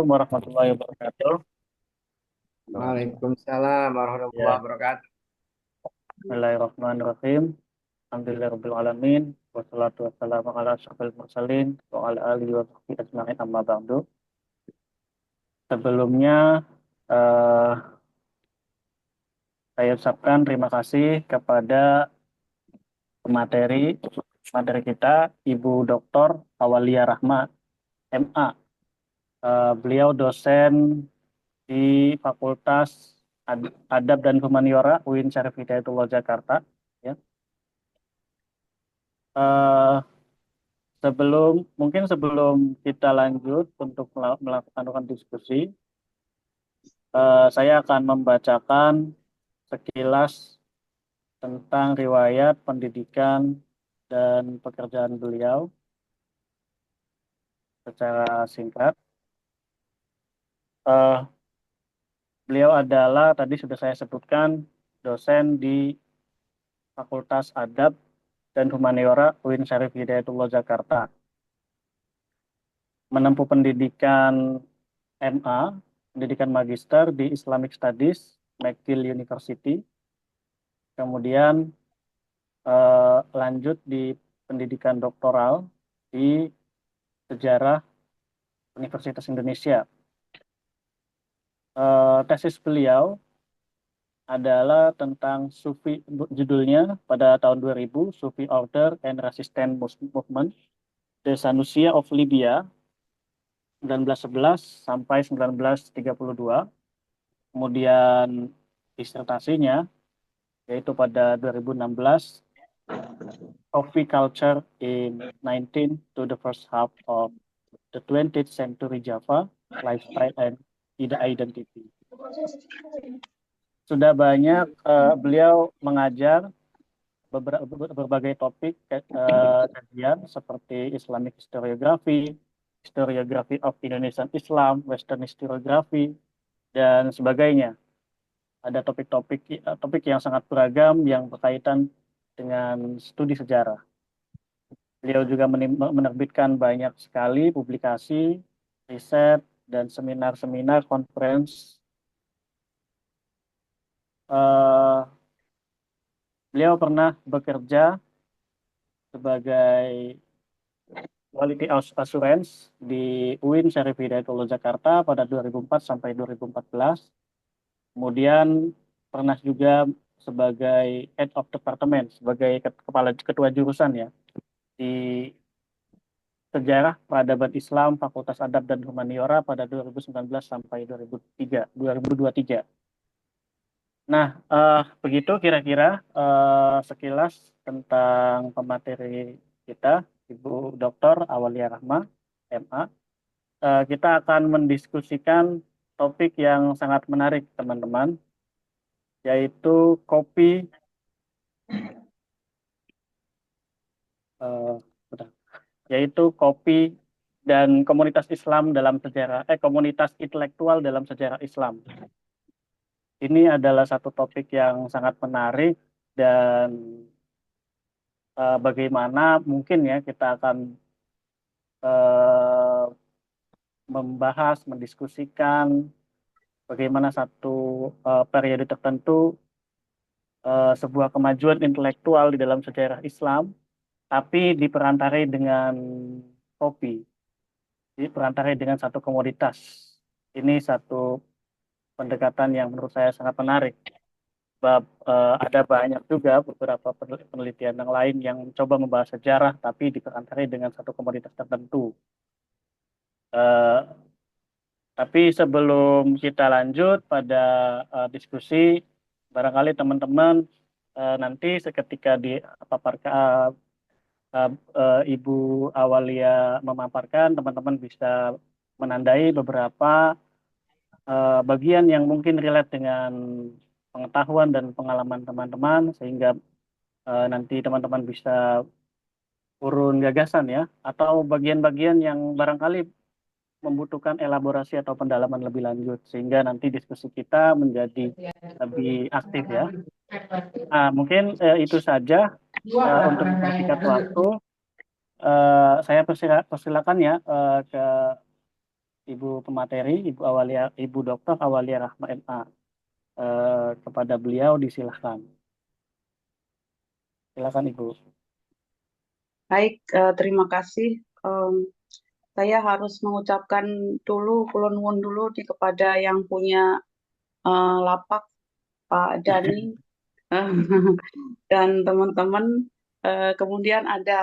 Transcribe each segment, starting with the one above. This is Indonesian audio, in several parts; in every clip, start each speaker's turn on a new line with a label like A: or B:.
A: Assalamualaikum warahmatullahi wabarakatuh.
B: Waalaikumsalam warahmatullahi
A: Ya,
B: wabarakatuh.
A: Bismillahirrahmanirrahim. Alhamdulillahirabbil alamin. Wassalatu wassalamu ala asyrofil mursalin wa ala alihi wa sahbihi ajma'in amma ba'du. Sebelumnya eh, saya ucapkan terima kasih kepada pemateri materi kita Ibu Dr. Awalia Rahma, MA. Beliau dosen di Fakultas Adab dan Humaniora UIN Syarif Hidayatullah Jakarta. Ya. Eh, sebelum kita lanjut untuk melakukan diskusi, saya akan membacakan sekilas tentang riwayat pendidikan dan pekerjaan beliau secara singkat. Eh, Beliau adalah tadi sudah saya sebutkan dosen di Fakultas Adab dan Humaniora UIN Syarif Hidayatullah Jakarta. Menempuh pendidikan MA, pendidikan magister di Islamic Studies, McGill University. Kemudian lanjut di pendidikan doktoral di Sejarah Universitas Indonesia. Tesis beliau adalah tentang Sufi, judulnya pada tahun 2000, Sufi Order and Resistance Movement, The Sanusia of Libya, 1911 sampai 1932. Kemudian disertasinya yaitu pada 2016, Coffee Culture in 19th to the first half of the 20th Century Java, Lifestyle and Identity. Sudah banyak beliau mengajar berbagai topik kajian seperti Islamic Historiography, Historiography of Indonesian Islam, Western Historiography, dan sebagainya. Ada topik yang sangat beragam yang berkaitan dengan studi sejarah. Beliau juga menerbitkan banyak sekali publikasi, riset, dan seminar-seminar conference. Uh, Beliau pernah bekerja sebagai Quality Assurance di UIN Syarif Hidayatullah Jakarta pada 2004 sampai 2014. Kemudian pernah juga sebagai Head of Department, sebagai kepala ketua jurusan ya di Sejarah Peradaban Islam Fakultas Adab dan Humaniora pada 2019 sampai 2023. Nah, begitu kira-kira sekilas tentang pemateri kita, Ibu Dr. Awalia Rahma, MA. Kita akan mendiskusikan topik yang sangat menarik, teman-teman, yaitu kopi, eh, yaitu kopi dan komunitas Islam dalam sejarah, komunitas intelektual dalam sejarah Islam. Ini adalah satu topik yang sangat menarik dan bagaimana mungkin ya kita akan eh, membahas, mendiskusikan bagaimana satu periode tertentu sebuah kemajuan intelektual di dalam sejarah Islam, tapi diperantarai dengan kopi, diperantarai dengan satu komoditas. Ini satu pendekatan yang menurut saya sangat menarik. Sebab ada banyak juga beberapa penelitian yang lain yang mencoba membahas sejarah, tapi diperantarai dengan satu komoditas tertentu. Eh, Tapi sebelum kita lanjut pada diskusi, barangkali teman-teman nanti seketika Ibu Awalia memaparkan, teman-teman bisa menandai beberapa bagian yang mungkin relate dengan pengetahuan dan pengalaman teman-teman, sehingga nanti teman-teman bisa urun gagasan ya, atau bagian-bagian yang barangkali membutuhkan elaborasi atau pendalaman lebih lanjut sehingga nanti diskusi kita menjadi lebih aktif ya. Nah, mungkin itu saja untuk mempersingkat waktu. Saya persilakan ya ke Ibu pemateri, Ibu Dokter Awalia Rahma MA. Kepada beliau disilahkan. Silakan Ibu.
B: Baik, terima kasih. Saya harus mengucapkan dulu, kula nuwun dulu kepada yang punya lapak, Pak Dani, dan teman-teman. Kemudian ada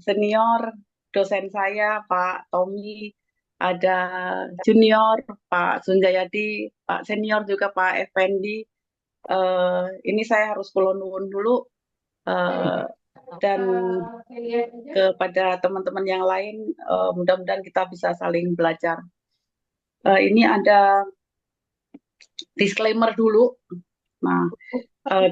B: senior dosen saya, Pak Tommy, ada junior, Pak Sunjayadi, Pak senior juga Pak Effendi. Ini saya harus kula nuwun dulu. eh, dan kepada teman-teman yang lain, mudah-mudahan kita bisa saling belajar. Ini ada disclaimer dulu. Nah,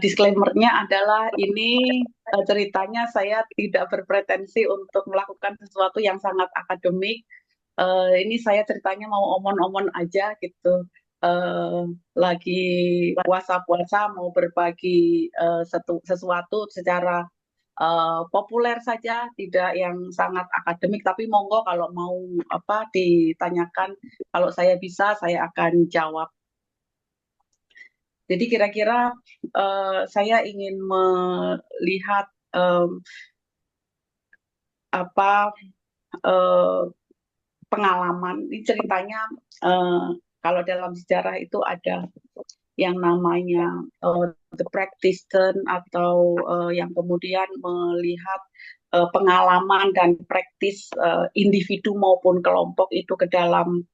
B: disclaimernya adalah ini ceritanya saya tidak berpretensi untuk melakukan sesuatu yang sangat akademik. Ini saya ceritanya mau omon-omon aja gitu. Lagi puasa-puasa mau berbagi sesuatu secara populer saja, tidak yang sangat akademik. Tapi monggo kalau mau apa ditanyakan, kalau saya bisa saya akan jawab. Jadi kira-kira saya ingin melihat apa eh, pengalaman. Ini ceritanya kalau dalam sejarah itu ada yang namanya the practitioner atau yang kemudian melihat pengalaman dan praktis individu maupun kelompok itu ke dalam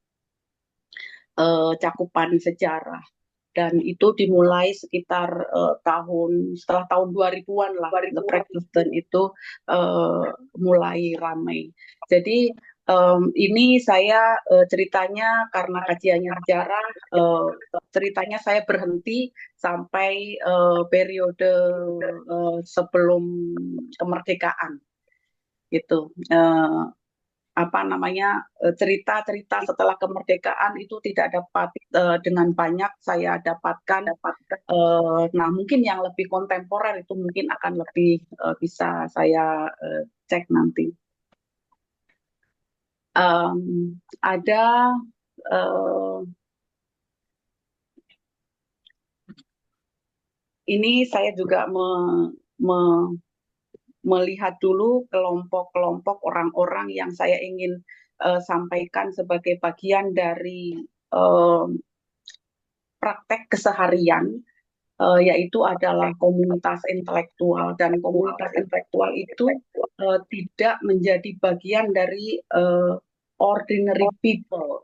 B: cakupan sejarah. Dan itu dimulai sekitar setelah tahun 2000-an lah, The Practitioner itu mulai ramai. Jadi ini saya ceritanya karena kajiannya sejarah, ceritanya saya berhenti sampai periode sebelum kemerdekaan gitu. Apa namanya cerita-cerita setelah kemerdekaan itu tidak dapat dengan banyak saya dapatkan. Nah, mungkin yang lebih kontemporer itu mungkin akan lebih bisa saya cek nanti. Ada ini saya juga me, melihat dulu kelompok-kelompok orang-orang yang saya ingin sampaikan sebagai bagian dari praktek keseharian, yaitu adalah komunitas intelektual, dan komunitas intelektual itu tidak menjadi bagian dari ordinary people,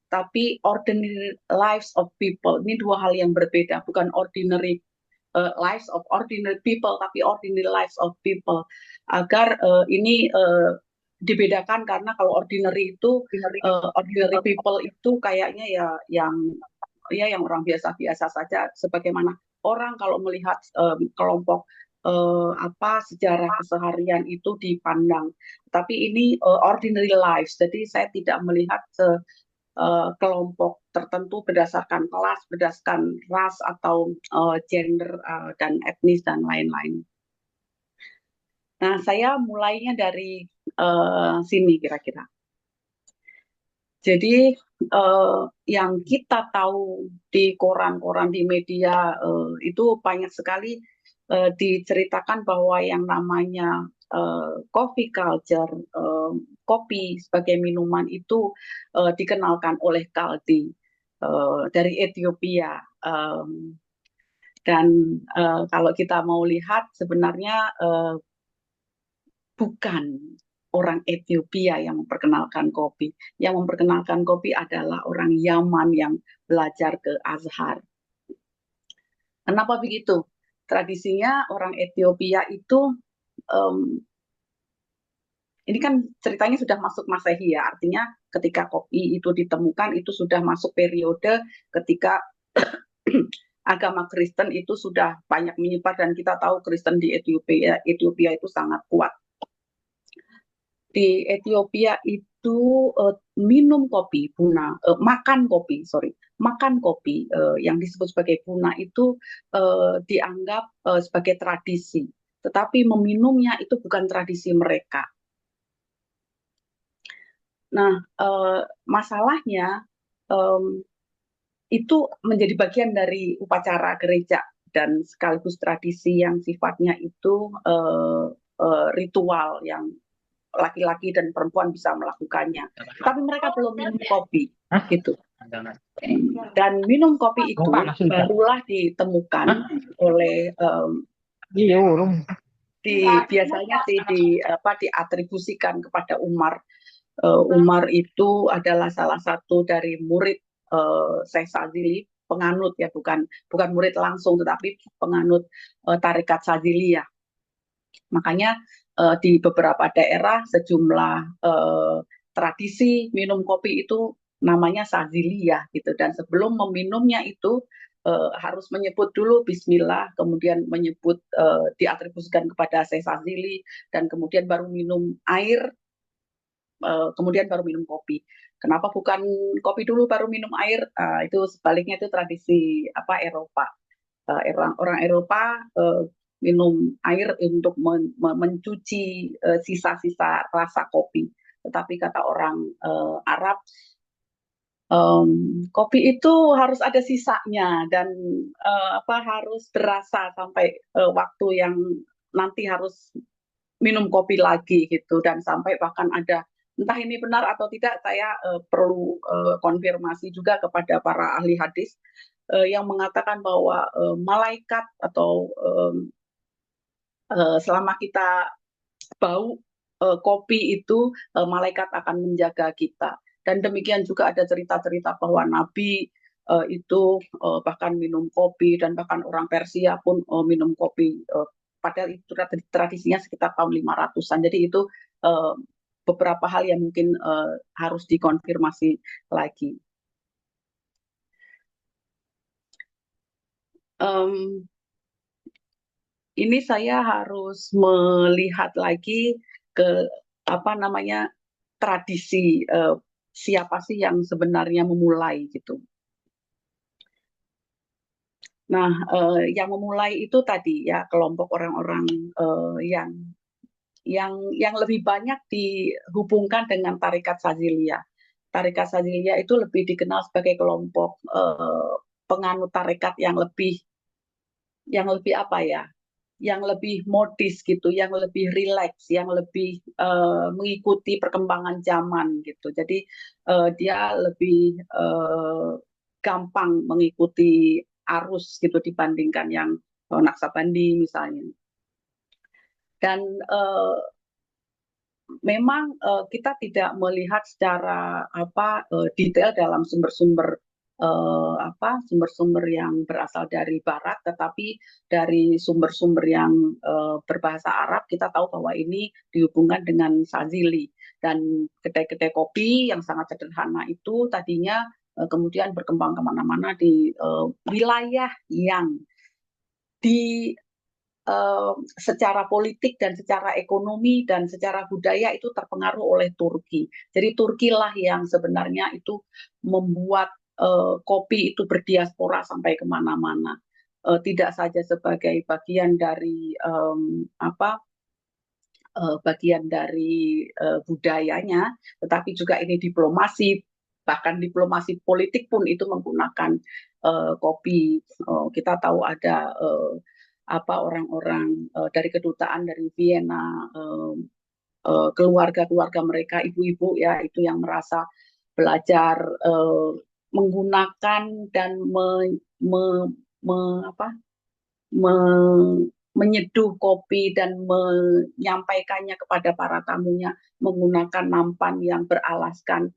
B: tapi ordinary lives of people. Ini dua hal yang berbeda, bukan ordinary lives of ordinary people, tapi ordinary lives of people. Agar ini dibedakan, karena kalau ordinary itu ordinary people itu kayaknya ya yang orang biasa-biasa saja, sebagaimana orang kalau melihat kelompok apa sejarah keseharian itu dipandang. Tapi ini ordinary lives, jadi saya tidak melihat kelompok tertentu berdasarkan kelas, berdasarkan ras atau gender dan etnis dan lain-lain. Nah, saya mulainya dari sini kira-kira. Jadi yang kita tahu di koran-koran, di media itu banyak sekali diceritakan bahwa yang namanya coffee culture, kopi sebagai minuman itu dikenalkan oleh Kaldi dari Ethiopia. Dan kalau kita mau lihat sebenarnya bukan orang Ethiopia yang memperkenalkan kopi. Yang memperkenalkan kopi adalah orang Yaman yang belajar ke Azhar. Kenapa begitu? Tradisinya orang Ethiopia itu, um, ini kan ceritanya sudah masuk Masehi ya, artinya ketika kopi itu ditemukan itu sudah masuk periode ketika agama Kristen itu sudah banyak menyebar, dan kita tahu Kristen di Ethiopia itu sangat kuat. Di Ethiopia itu minum kopi buna, makan kopi yang disebut sebagai buna itu dianggap sebagai tradisi, tetapi meminumnya itu bukan tradisi mereka. Nah, masalahnya em, itu menjadi bagian dari upacara gereja dan sekaligus tradisi yang sifatnya itu ritual yang laki-laki dan perempuan bisa melakukannya. Tapi mereka belum minum kopi, gitu. Dan minum kopi itu barulah ditemukan oleh biasanya sih diatribusikan kepada Umar. Umar itu adalah salah satu dari murid Syekh Sadzili, penganut ya, bukan bukan murid langsung tetapi penganut tarekat Sadziliyah. Makanya di beberapa daerah sejumlah tradisi minum kopi itu namanya Sadziliyah gitu, dan sebelum meminumnya itu harus menyebut dulu Bismillah, kemudian menyebut diatribusikan kepada Syekh Sadzili, dan kemudian baru minum air, kemudian baru minum kopi. Kenapa bukan kopi dulu baru minum air? Itu sebaliknya, itu tradisi apa Eropa. Orang Eropa minum air untuk mencuci sisa-sisa rasa kopi. Tetapi kata orang Arab, kopi itu harus ada sisanya, dan harus berasa sampai waktu yang nanti harus minum kopi lagi gitu, dan sampai bahkan ada, entah ini benar atau tidak, saya perlu konfirmasi juga kepada para ahli hadis yang mengatakan bahwa malaikat atau selama kita bau kopi itu malaikat akan menjaga kita. Dan demikian juga ada cerita-cerita bahwa Nabi itu bahkan minum kopi, dan bahkan orang Persia pun minum kopi. Padahal itu tradisinya sekitar tahun 500-an. Jadi itu uh, beberapa hal yang mungkin harus dikonfirmasi lagi. Um, ini saya harus melihat lagi ke apa namanya tradisi siapa sih yang sebenarnya memulai gitu. Nah, yang memulai itu tadi ya kelompok orang-orang yang lebih banyak dihubungkan dengan Tarekat Saziliyah. Tarekat Saziliyah itu lebih dikenal sebagai kelompok penganut tarekat yang lebih apa ya, yang lebih modis gitu, yang lebih rileks, yang lebih mengikuti perkembangan zaman gitu. Jadi dia lebih gampang mengikuti arus gitu dibandingkan yang Naksabandi misalnya. Dan memang kita tidak melihat secara detail dalam sumber-sumber yang berasal dari Barat, tetapi dari sumber-sumber yang berbahasa Arab kita tahu bahwa ini dihubungkan dengan Sazili, dan kedai-kedai kopi yang sangat sederhana itu tadinya kemudian berkembang kemana-mana di wilayah yang di secara politik dan secara ekonomi dan secara budaya itu terpengaruh oleh Turki. Jadi Turki lah yang sebenarnya itu membuat kopi itu berdiaspora sampai kemana-mana. Tidak saja sebagai bagian dari bagian dari budayanya, tetapi juga ini diplomasi, bahkan diplomasi politik pun itu menggunakan kopi. Kita tahu ada orang-orang dari kedutaan dari Vienna, keluarga-keluarga mereka, ibu-ibu ya, itu yang merasa belajar menggunakan dan me, me, apa, me, menyeduh kopi dan menyampaikannya kepada para tamunya menggunakan nampan yang beralaskan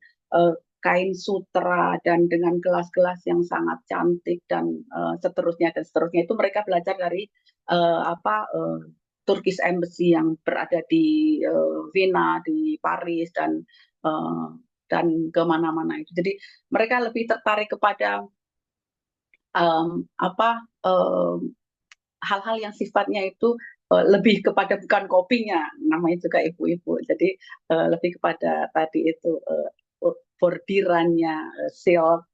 B: kain sutra dan dengan gelas-gelas yang sangat cantik, dan seterusnya dan seterusnya. Itu mereka belajar dari Turkish Embassy yang berada di Vienna, di Paris, dan kemana-mana itu. Jadi mereka lebih tertarik kepada um, apa um, hal-hal yang sifatnya itu lebih kepada, bukan kopinya, namanya juga ibu-ibu, jadi lebih kepada tadi itu bordirannya, silk,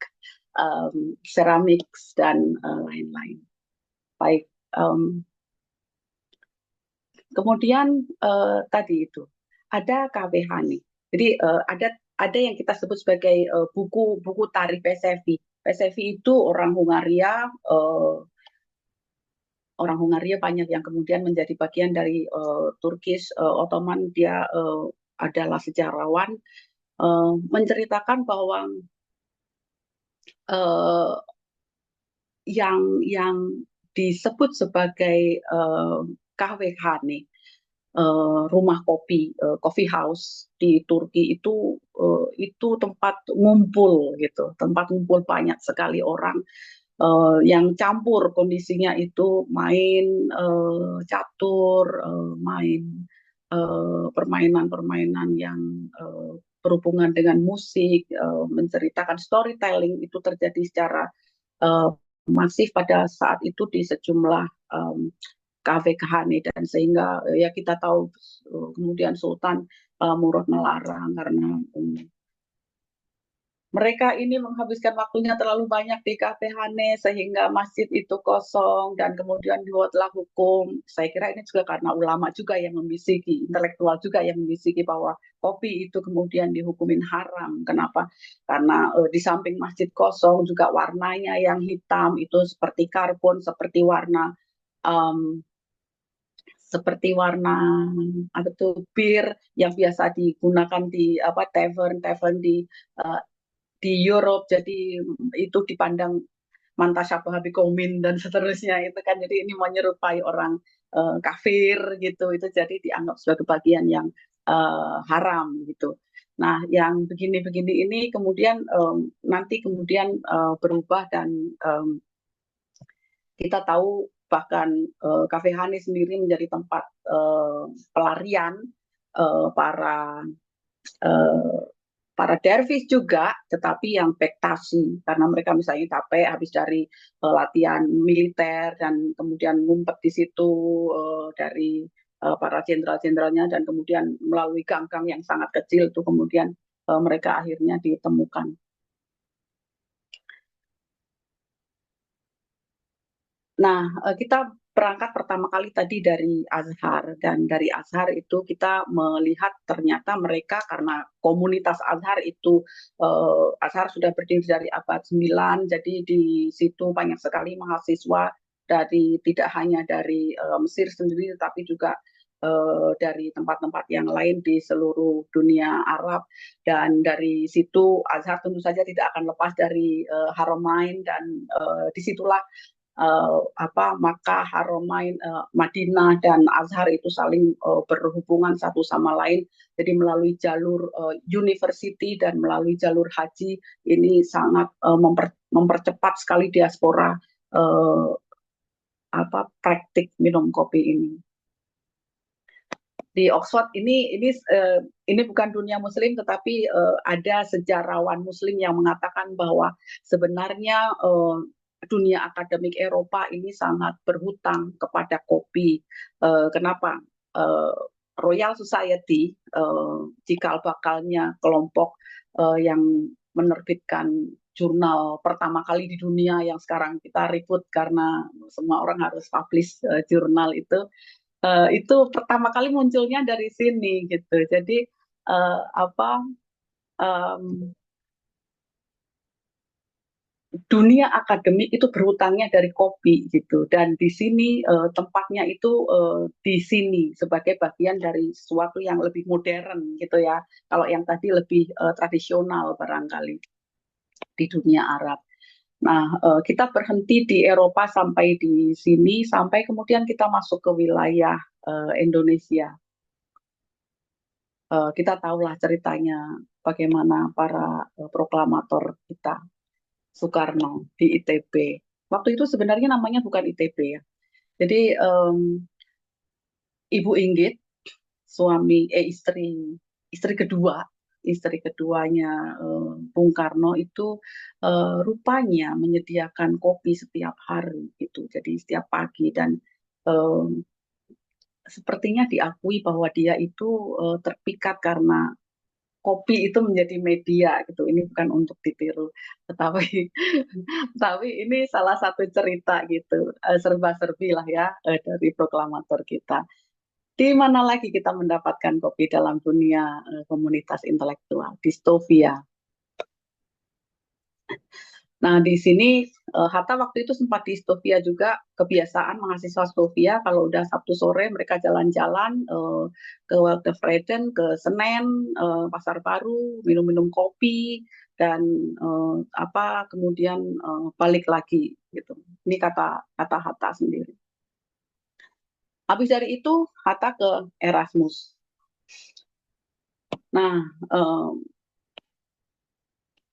B: ceramics, dan lain-lain. Baik, kemudian tadi itu ada KW Hani. Jadi ada yang kita sebut sebagai buku tari Pasevi. Pasevi itu orang Hungaria banyak yang kemudian menjadi bagian dari Turkish Ottoman. Dia adalah sejarawan, menceritakan bahwa uh, yang disebut sebagai kahvehane, rumah kopi, coffee house di Turki itu tempat ngumpul gitu, tempat ngumpul banyak sekali orang yang campur kondisinya itu main catur, main permainan-permainan yang berhubungan dengan musik, menceritakan storytelling itu terjadi secara uh, masif pada saat itu di sejumlah kafe kahane, dan sehingga ya kita tahu kemudian Sultan Murad melarang karena mereka ini menghabiskan waktunya terlalu banyak di kafe Hane sehingga masjid itu kosong, dan kemudian dibuatlah hukum. Saya kira ini juga karena ulama juga yang membisiki, intelektual juga yang membisiki bahwa kopi itu kemudian dihukumin haram. Kenapa? Karena di samping masjid kosong juga warnanya yang hitam itu seperti karbon, um, seperti warna apa tuh bir yang biasa digunakan di apa tavern uh, di Europe. Jadi itu dipandang mantasyabaha biqaumin dan seterusnya itu kan, jadi ini menyerupai orang kafir gitu, itu jadi dianggap sebagai bagian yang haram gitu. Nah, yang begini-begini ini kemudian nanti kemudian berubah, dan kita tahu bahkan Cafe Hani sendiri menjadi tempat pelarian para eh, para dervis juga, tetapi yang bektasi, karena mereka misalnya capek habis dari latihan militer dan kemudian ngumpet di situ dari para jenderal-jenderalnya, dan kemudian melalui gang-gang yang sangat kecil itu kemudian mereka akhirnya ditemukan. Nah, kita berangkat pertama kali tadi dari Azhar, dan dari Azhar itu kita melihat ternyata mereka, karena komunitas Azhar itu Azhar sudah berdiri dari abad 9, jadi di situ banyak sekali mahasiswa dari tidak hanya dari Mesir sendiri tetapi juga dari tempat-tempat yang lain di seluruh dunia Arab. Dan dari situ Azhar tentu saja tidak akan lepas dari Haramain, dan disitulah Makkah, Haramain, Madinah dan Azhar itu saling berhubungan satu sama lain. Jadi melalui jalur university dan melalui jalur haji ini sangat mempercepat sekali diaspora uh, praktik minum kopi ini. Di Oxford ini bukan dunia Muslim, tetapi ada sejarawan Muslim yang mengatakan bahwa sebenarnya dunia akademik Eropa ini sangat berhutang kepada kopi. Kenapa? Royal Society, cikal bakalnya kelompok yang menerbitkan jurnal pertama kali di dunia yang sekarang kita ribut karena semua orang harus publish jurnal itu pertama kali munculnya dari sini gitu. Jadi uh, apa um, dunia akademik itu berhutangnya dari kopi gitu, dan di sini tempatnya itu di sini sebagai bagian dari sesuatu yang lebih modern gitu ya. Kalau yang tadi lebih tradisional barangkali di dunia Arab. Nah, kita berhenti di Eropa sampai di sini, sampai kemudian kita masuk ke wilayah Indonesia. Kita tahulah ceritanya bagaimana para proklamator kita, Soekarno di ITB. Waktu itu sebenarnya namanya bukan ITB ya. Jadi Ibu Inggit, istri kedua, istri keduanya Bung Karno itu rupanya menyediakan kopi setiap hari gitu. Jadi setiap pagi, dan sepertinya diakui bahwa dia itu terpikat karena kopi itu menjadi media gitu. Ini bukan untuk ditiru, tetapi tapi ini salah satu cerita gitu, serba-serbi lah ya dari proklamator kita. Di mana lagi kita mendapatkan kopi dalam dunia komunitas intelektual? Di Stovia. Nah, di sini Hatta waktu itu sempat di Stovia juga, kebiasaan mahasiswa Stovia kalau udah Sabtu sore mereka jalan-jalan ke Waltervreden, ke Senen, Pasar Baru, minum-minum kopi dan kemudian balik lagi gitu. Ini kata kata Hatta sendiri. Habis dari itu Hatta ke Erasmus. Nah,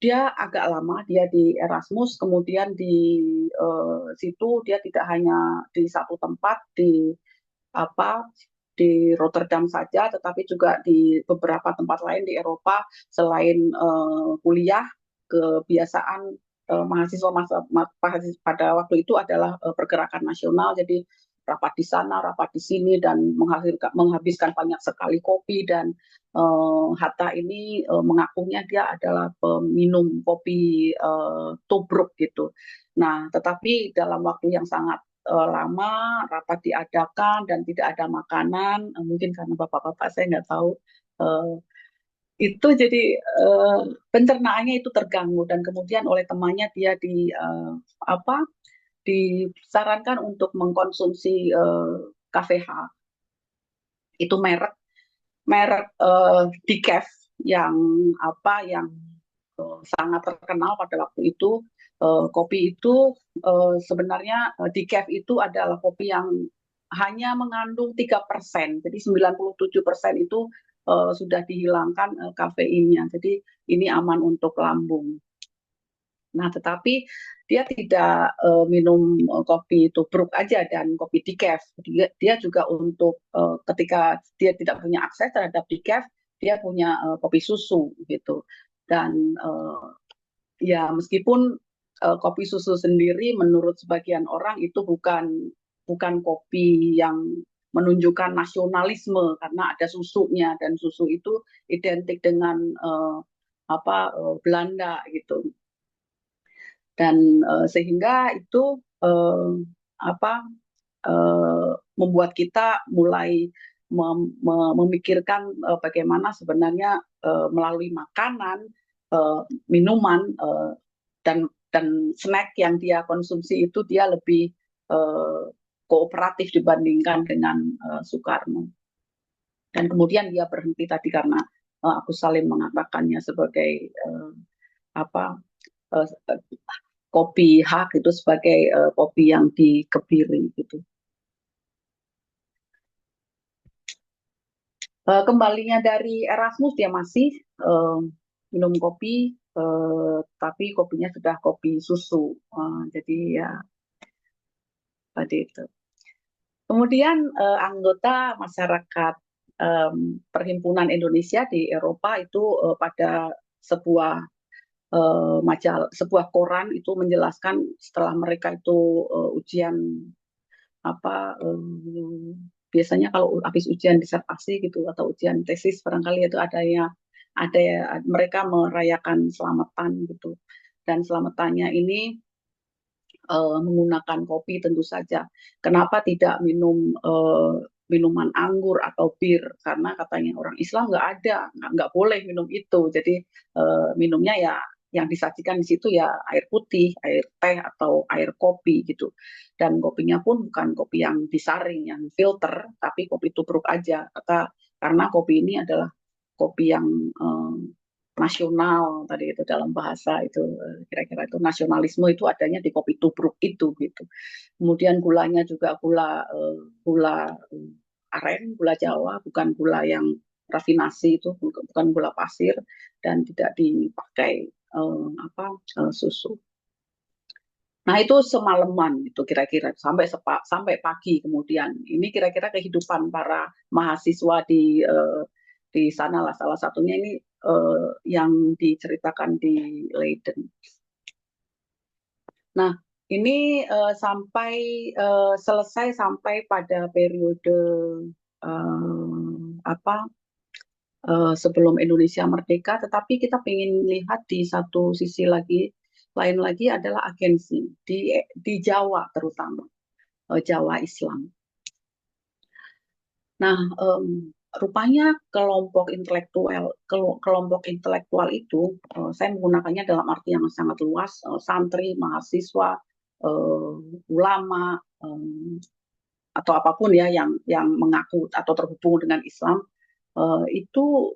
B: dia agak lama dia di Erasmus, kemudian di situ dia tidak hanya di satu tempat di apa di Rotterdam saja, tetapi juga di beberapa tempat lain di Eropa selain kuliah. Kebiasaan mahasiswa pada waktu itu adalah pergerakan nasional, jadi rapat di sana, rapat di sini, dan menghabiskan banyak sekali kopi. Dan Hatta ini mengakunya dia adalah peminum kopi tubruk gitu. Nah, tetapi dalam waktu yang sangat lama rapat diadakan dan tidak ada makanan, mungkin karena bapak-bapak saya nggak tahu, eh, itu jadi pencernaannya itu terganggu dan kemudian oleh temannya dia apa disarankan untuk mengkonsumsi KVH, itu merek merek decaf yang yang sangat terkenal pada waktu itu. Kopi itu sebenarnya decaf itu adalah kopi yang hanya mengandung 3%, jadi 97% itu sudah dihilangkan kafeinnya, jadi ini aman untuk lambung. Nah, tetapi dia tidak minum kopi tubruk aja dan kopi decaf. Dia juga untuk ketika dia tidak punya akses terhadap decaf, dia punya kopi susu gitu. Dan ya meskipun kopi susu sendiri menurut sebagian orang itu bukan bukan kopi yang menunjukkan nasionalisme karena ada susunya dan susu itu identik dengan Belanda gitu. Dan sehingga itu apa membuat kita mulai memikirkan bagaimana sebenarnya melalui makanan, minuman dan snack yang dia konsumsi itu dia lebih kooperatif dibandingkan dengan Soekarno. Dan kemudian dia berhenti tadi karena aku saling mengatakannya sebagai apa uh, kopi hak itu sebagai kopi yang dikebiri gitu. Kembalinya dari Erasmus dia masih minum kopi, tapi kopinya sudah kopi susu. Jadi ya tadi itu. Kemudian anggota masyarakat Perhimpunan Indonesia di Eropa itu pada sebuah sebuah koran itu menjelaskan setelah mereka itu ujian biasanya kalau habis ujian disertasi gitu atau ujian tesis barangkali itu ada mereka merayakan selamatan gitu, dan selamatannya ini menggunakan kopi tentu saja. Kenapa tidak minum minuman anggur atau bir? Karena katanya orang Islam nggak ada, nggak boleh minum itu. Jadi minumnya ya yang disajikan di situ ya air putih, air teh atau air kopi gitu. Dan kopinya pun bukan kopi yang disaring, yang filter, tapi kopi tubruk aja. Karena kopi ini adalah kopi yang nasional tadi itu dalam bahasa itu kira-kira itu nasionalisme itu adanya di kopi tubruk itu gitu. Kemudian gulanya juga gula aren, gula Jawa, bukan gula yang rafinasi itu, bukan gula pasir dan tidak dipakai susu. Nah itu semalaman itu kira-kira sampai pagi kemudian. Ini kira-kira kehidupan para mahasiswa di sana lah. Salah satunya ini yang diceritakan di Leiden. Nah ini sampai selesai sampai pada periode sebelum Indonesia merdeka. Tetapi kita ingin lihat di satu sisi lagi, lain lagi adalah agensi di Jawa terutama Jawa Islam. Nah, rupanya kelompok intelektual itu, saya menggunakannya dalam arti yang sangat luas, santri, mahasiswa, eh, ulama, atau apapun ya yang mengaku atau terhubung dengan Islam, itu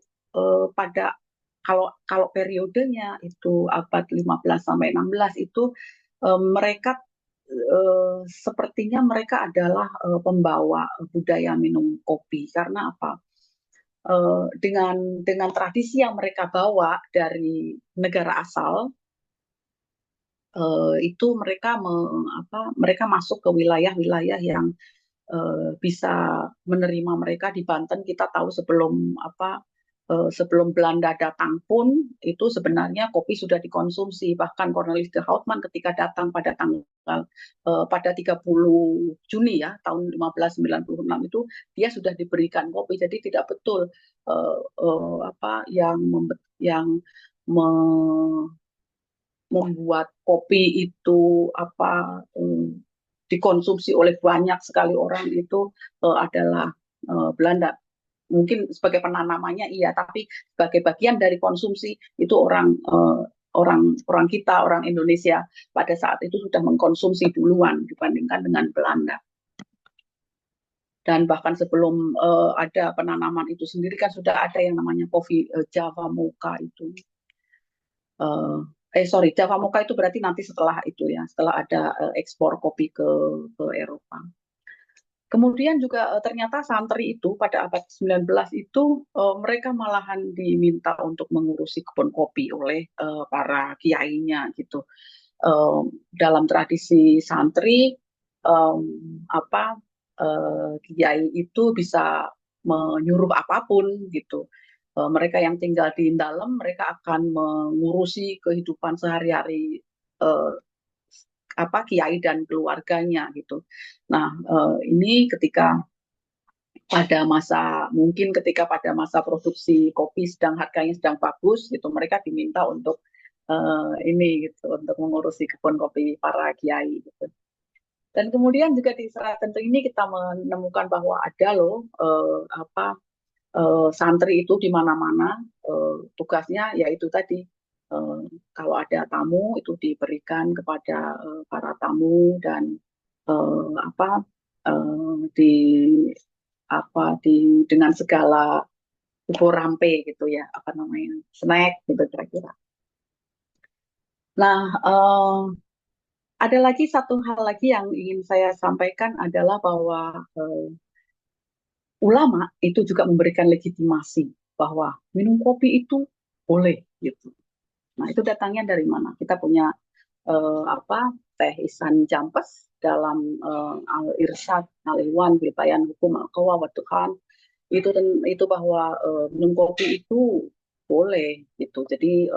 B: pada kalau kalau periodenya itu abad 15 sampai 16 itu, mereka sepertinya mereka adalah pembawa budaya minum kopi. Karena apa? Dengan tradisi yang mereka bawa dari negara asal, itu mereka masuk ke wilayah-wilayah yang bisa menerima mereka. Di Banten kita tahu sebelum Belanda datang pun itu sebenarnya kopi sudah dikonsumsi. Bahkan Cornelis de Houtman ketika datang pada 30 Juni ya tahun 1596 itu, dia sudah diberikan kopi. Jadi tidak betul yang membuat kopi itu dikonsumsi oleh banyak sekali orang itu adalah Belanda. Mungkin sebagai penanamannya iya, tapi sebagai bagian dari konsumsi itu orang kita, orang Indonesia pada saat itu sudah mengkonsumsi duluan dibandingkan dengan Belanda. Dan bahkan sebelum ada penanaman itu sendiri kan sudah ada yang namanya kopi Java Mocha itu. Sorry, Java Mocha itu berarti nanti setelah itu ya, setelah ada ekspor kopi ke Eropa. Kemudian juga ternyata santri itu pada abad 19 itu mereka malahan diminta untuk mengurusi kebun kopi oleh para kiainya gitu. Dalam tradisi santri, um, apa kiai itu bisa menyuruh apapun gitu. Mereka yang tinggal di dalam, mereka akan mengurusi kehidupan sehari-hari uh, kiai dan keluarganya gitu. Nah, ini ketika pada masa produksi kopi harganya sedang bagus gitu, mereka diminta untuk ini gitu, untuk mengurusi kebun kopi para kiai gitu. Dan kemudian juga di saat tentu ini kita menemukan bahwa ada loh santri itu di mana-mana, tugasnya yaitu tadi, kalau ada tamu itu diberikan kepada para tamu. Dan eh, apa di dengan segala bubur rampe gitu ya, apa namanya, snack gitu kira-kira. Nah, ada lagi satu hal lagi yang ingin saya sampaikan adalah bahwa ulama itu juga memberikan legitimasi bahwa minum kopi itu boleh gitu. Nah, itu datangnya dari mana? Kita punya Teh Ihsan Jampes dalam Al-Irsyad Al-Iwan bil Bayan Hukum Al-Qawa wa Tuhan, itu bahwa minum kopi itu boleh gitu. Jadi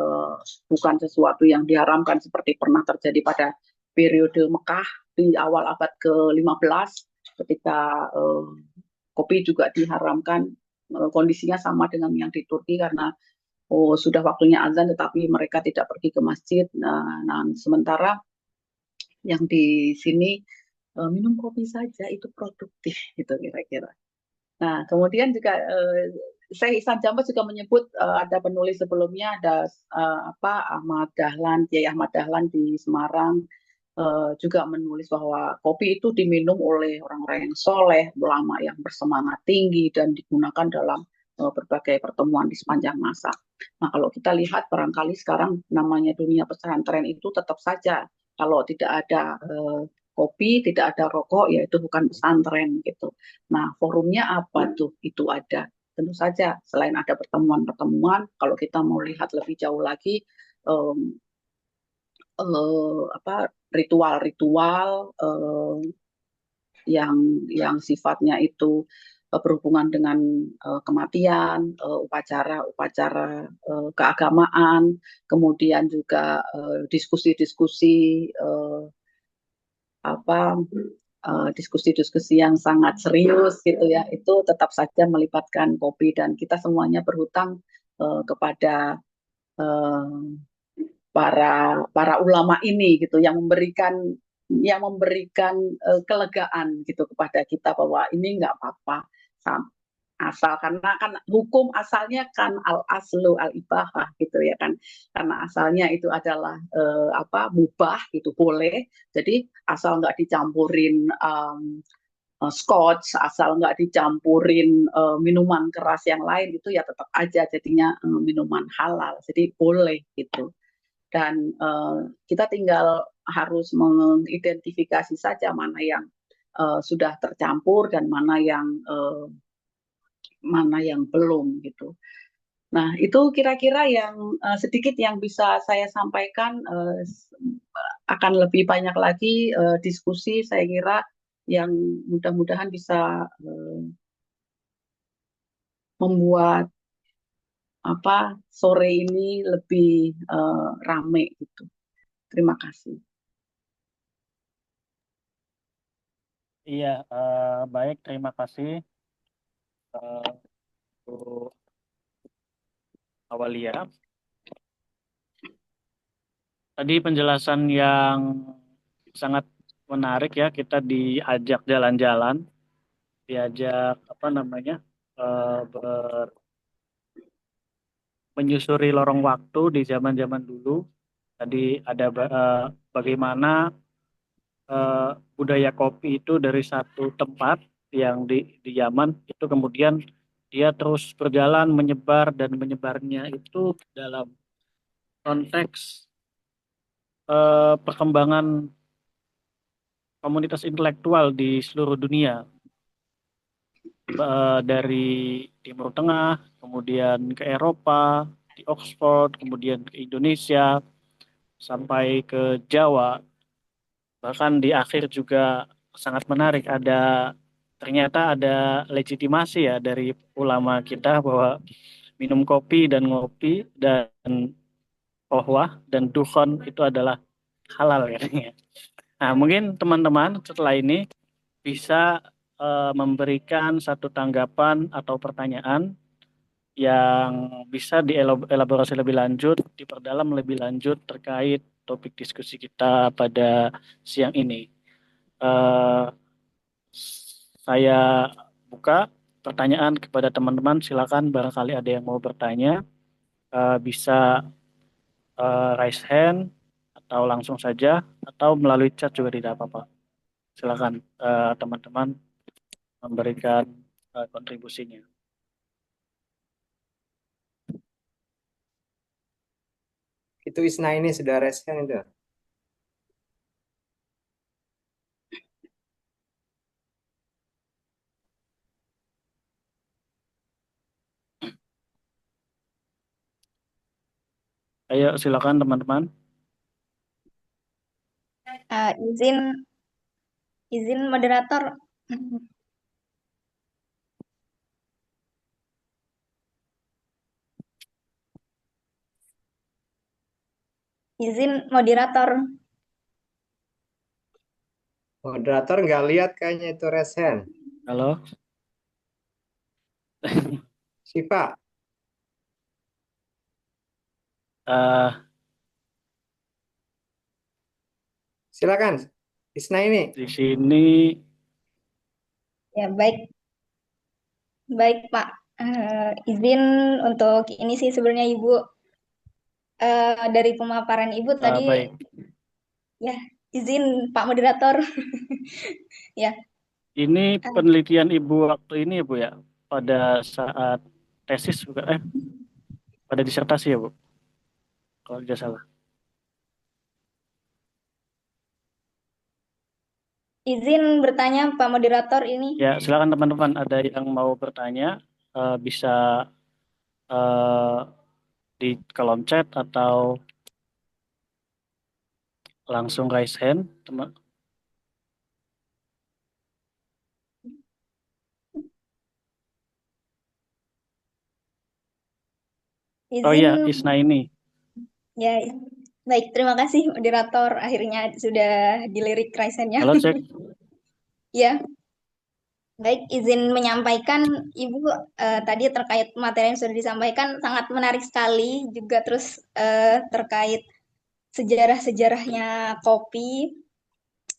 B: bukan sesuatu yang diharamkan seperti pernah terjadi pada periode Mekah di awal abad ke-15 ketika kopi juga diharamkan. Kondisinya sama dengan yang di Turki karena sudah waktunya azan tetapi mereka tidak pergi ke masjid. Nah, sementara yang di sini minum kopi saja itu produktif gitu kira-kira. Nah, kemudian juga saya Ihsan Jambas juga menyebut ada penulis sebelumnya, ada Ahmad Dahlan, Kiai Ahmad Dahlan di Semarang, juga menulis bahwa kopi itu diminum oleh orang-orang yang soleh, ulama yang bersemangat tinggi dan digunakan dalam berbagai pertemuan di sepanjang masa. Nah, kalau kita lihat barangkali sekarang namanya dunia pesantren itu tetap saja kalau tidak ada kopi, tidak ada rokok, ya itu bukan pesantren gitu. Nah, forumnya apa tuh? Itu ada. Tentu saja selain ada pertemuan-pertemuan, kalau kita mau lihat lebih jauh lagi, um, ritual-ritual yang sifatnya itu berhubungan dengan kematian, upacara-upacara keagamaan, kemudian juga diskusi-diskusi apa diskusi-diskusi yang sangat serius gitu ya, itu tetap saja melibatkan kopi. Dan kita semuanya berhutang kepada uh, para ulama ini gitu yang memberikan kelegaan gitu kepada kita bahwa ini nggak apa-apa asal, karena kan hukum asalnya kan al aslu al ibahah gitu ya kan, karena asalnya itu adalah mubah gitu, boleh. Jadi asal nggak dicampurin scotch, asal nggak dicampurin minuman keras yang lain, itu ya tetap aja jadinya minuman halal, jadi boleh gitu. Dan kita tinggal harus mengidentifikasi saja mana yang sudah tercampur dan mana yang belum gitu. Nah, itu kira-kira yang sedikit yang bisa saya sampaikan. Akan lebih banyak lagi diskusi, saya kira, yang mudah-mudahan bisa membuat sore ini lebih rame gitu. Terima kasih.
A: Iya, baik, terima kasih Bu Awalia. Tadi penjelasan yang sangat menarik ya, kita diajak jalan-jalan, diajak apa namanya, menyusuri lorong waktu di zaman-zaman dulu. Tadi ada bagaimana eh, budaya kopi itu dari satu tempat yang di Yaman itu kemudian dia terus berjalan menyebar dan menyebarnya itu dalam konteks perkembangan komunitas intelektual di seluruh dunia, dari Timur Tengah kemudian ke Eropa, di Oxford, kemudian ke Indonesia sampai ke Jawa. Bahkan di akhir juga sangat menarik, ternyata ada legitimasi ya dari ulama kita bahwa minum kopi dan ngopi dan kohwah dan dukhon itu adalah halal ya. Nah, mungkin teman-teman setelah ini bisa memberikan satu tanggapan atau pertanyaan yang bisa dielaborasi lebih lanjut, diperdalam lebih lanjut terkait topik diskusi kita pada siang ini. Eh, saya buka pertanyaan kepada teman-teman. Silakan barangkali ada yang mau bertanya, bisa raise hand atau langsung saja atau melalui chat juga tidak apa-apa. Silakan teman-teman memberikan kontribusinya.
C: Itu Isna ini sudah respon itu.
A: Ayo silakan teman-teman.
D: Izin moderator. Izin moderator.
C: Moderator nggak lihat kayaknya itu resen.
A: Halo.
C: Siva,
A: Eh,
C: silakan. Isna ini.
A: di sini
D: Ya, baik. Baik, Pak. Izin untuk ini sih sebenarnya Ibu, dari pemaparan Ibu tadi,
A: baik.
D: ya, izin Pak moderator. Ya,
A: Ini penelitian Ibu waktu ini ya Bu ya, pada saat tesis bukan? Pada disertasi ya Bu, kalau tidak salah.
D: izin bertanya Pak moderator ini.
A: Ya, silakan teman-teman ada yang mau bertanya, bisa eh, di kolom chat atau langsung raise hand, teman. Oh
D: Izin,
A: iya, Isna ini.
D: ya, baik. Terima kasih moderator. Akhirnya sudah dilirik raisennya.
A: Halo cek.
D: Ya, baik. Izin menyampaikan Ibu, tadi terkait materi yang sudah disampaikan sangat menarik sekali. Juga terus terkait sejarah-sejarahnya kopi,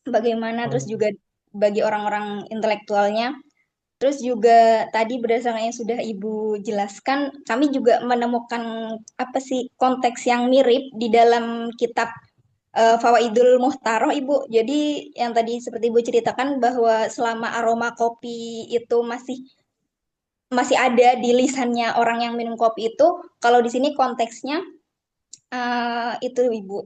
D: bagaimana terus juga bagi orang-orang intelektualnya. Terus juga tadi berdasarkan yang sudah Ibu jelaskan, kami juga menemukan apa sih konteks yang mirip di dalam kitab Fawaidul Muhtaroh, Ibu. Jadi yang tadi seperti Ibu ceritakan bahwa selama aroma kopi itu masih ada di lisannya orang yang minum kopi itu, kalau di sini konteksnya itu Ibu.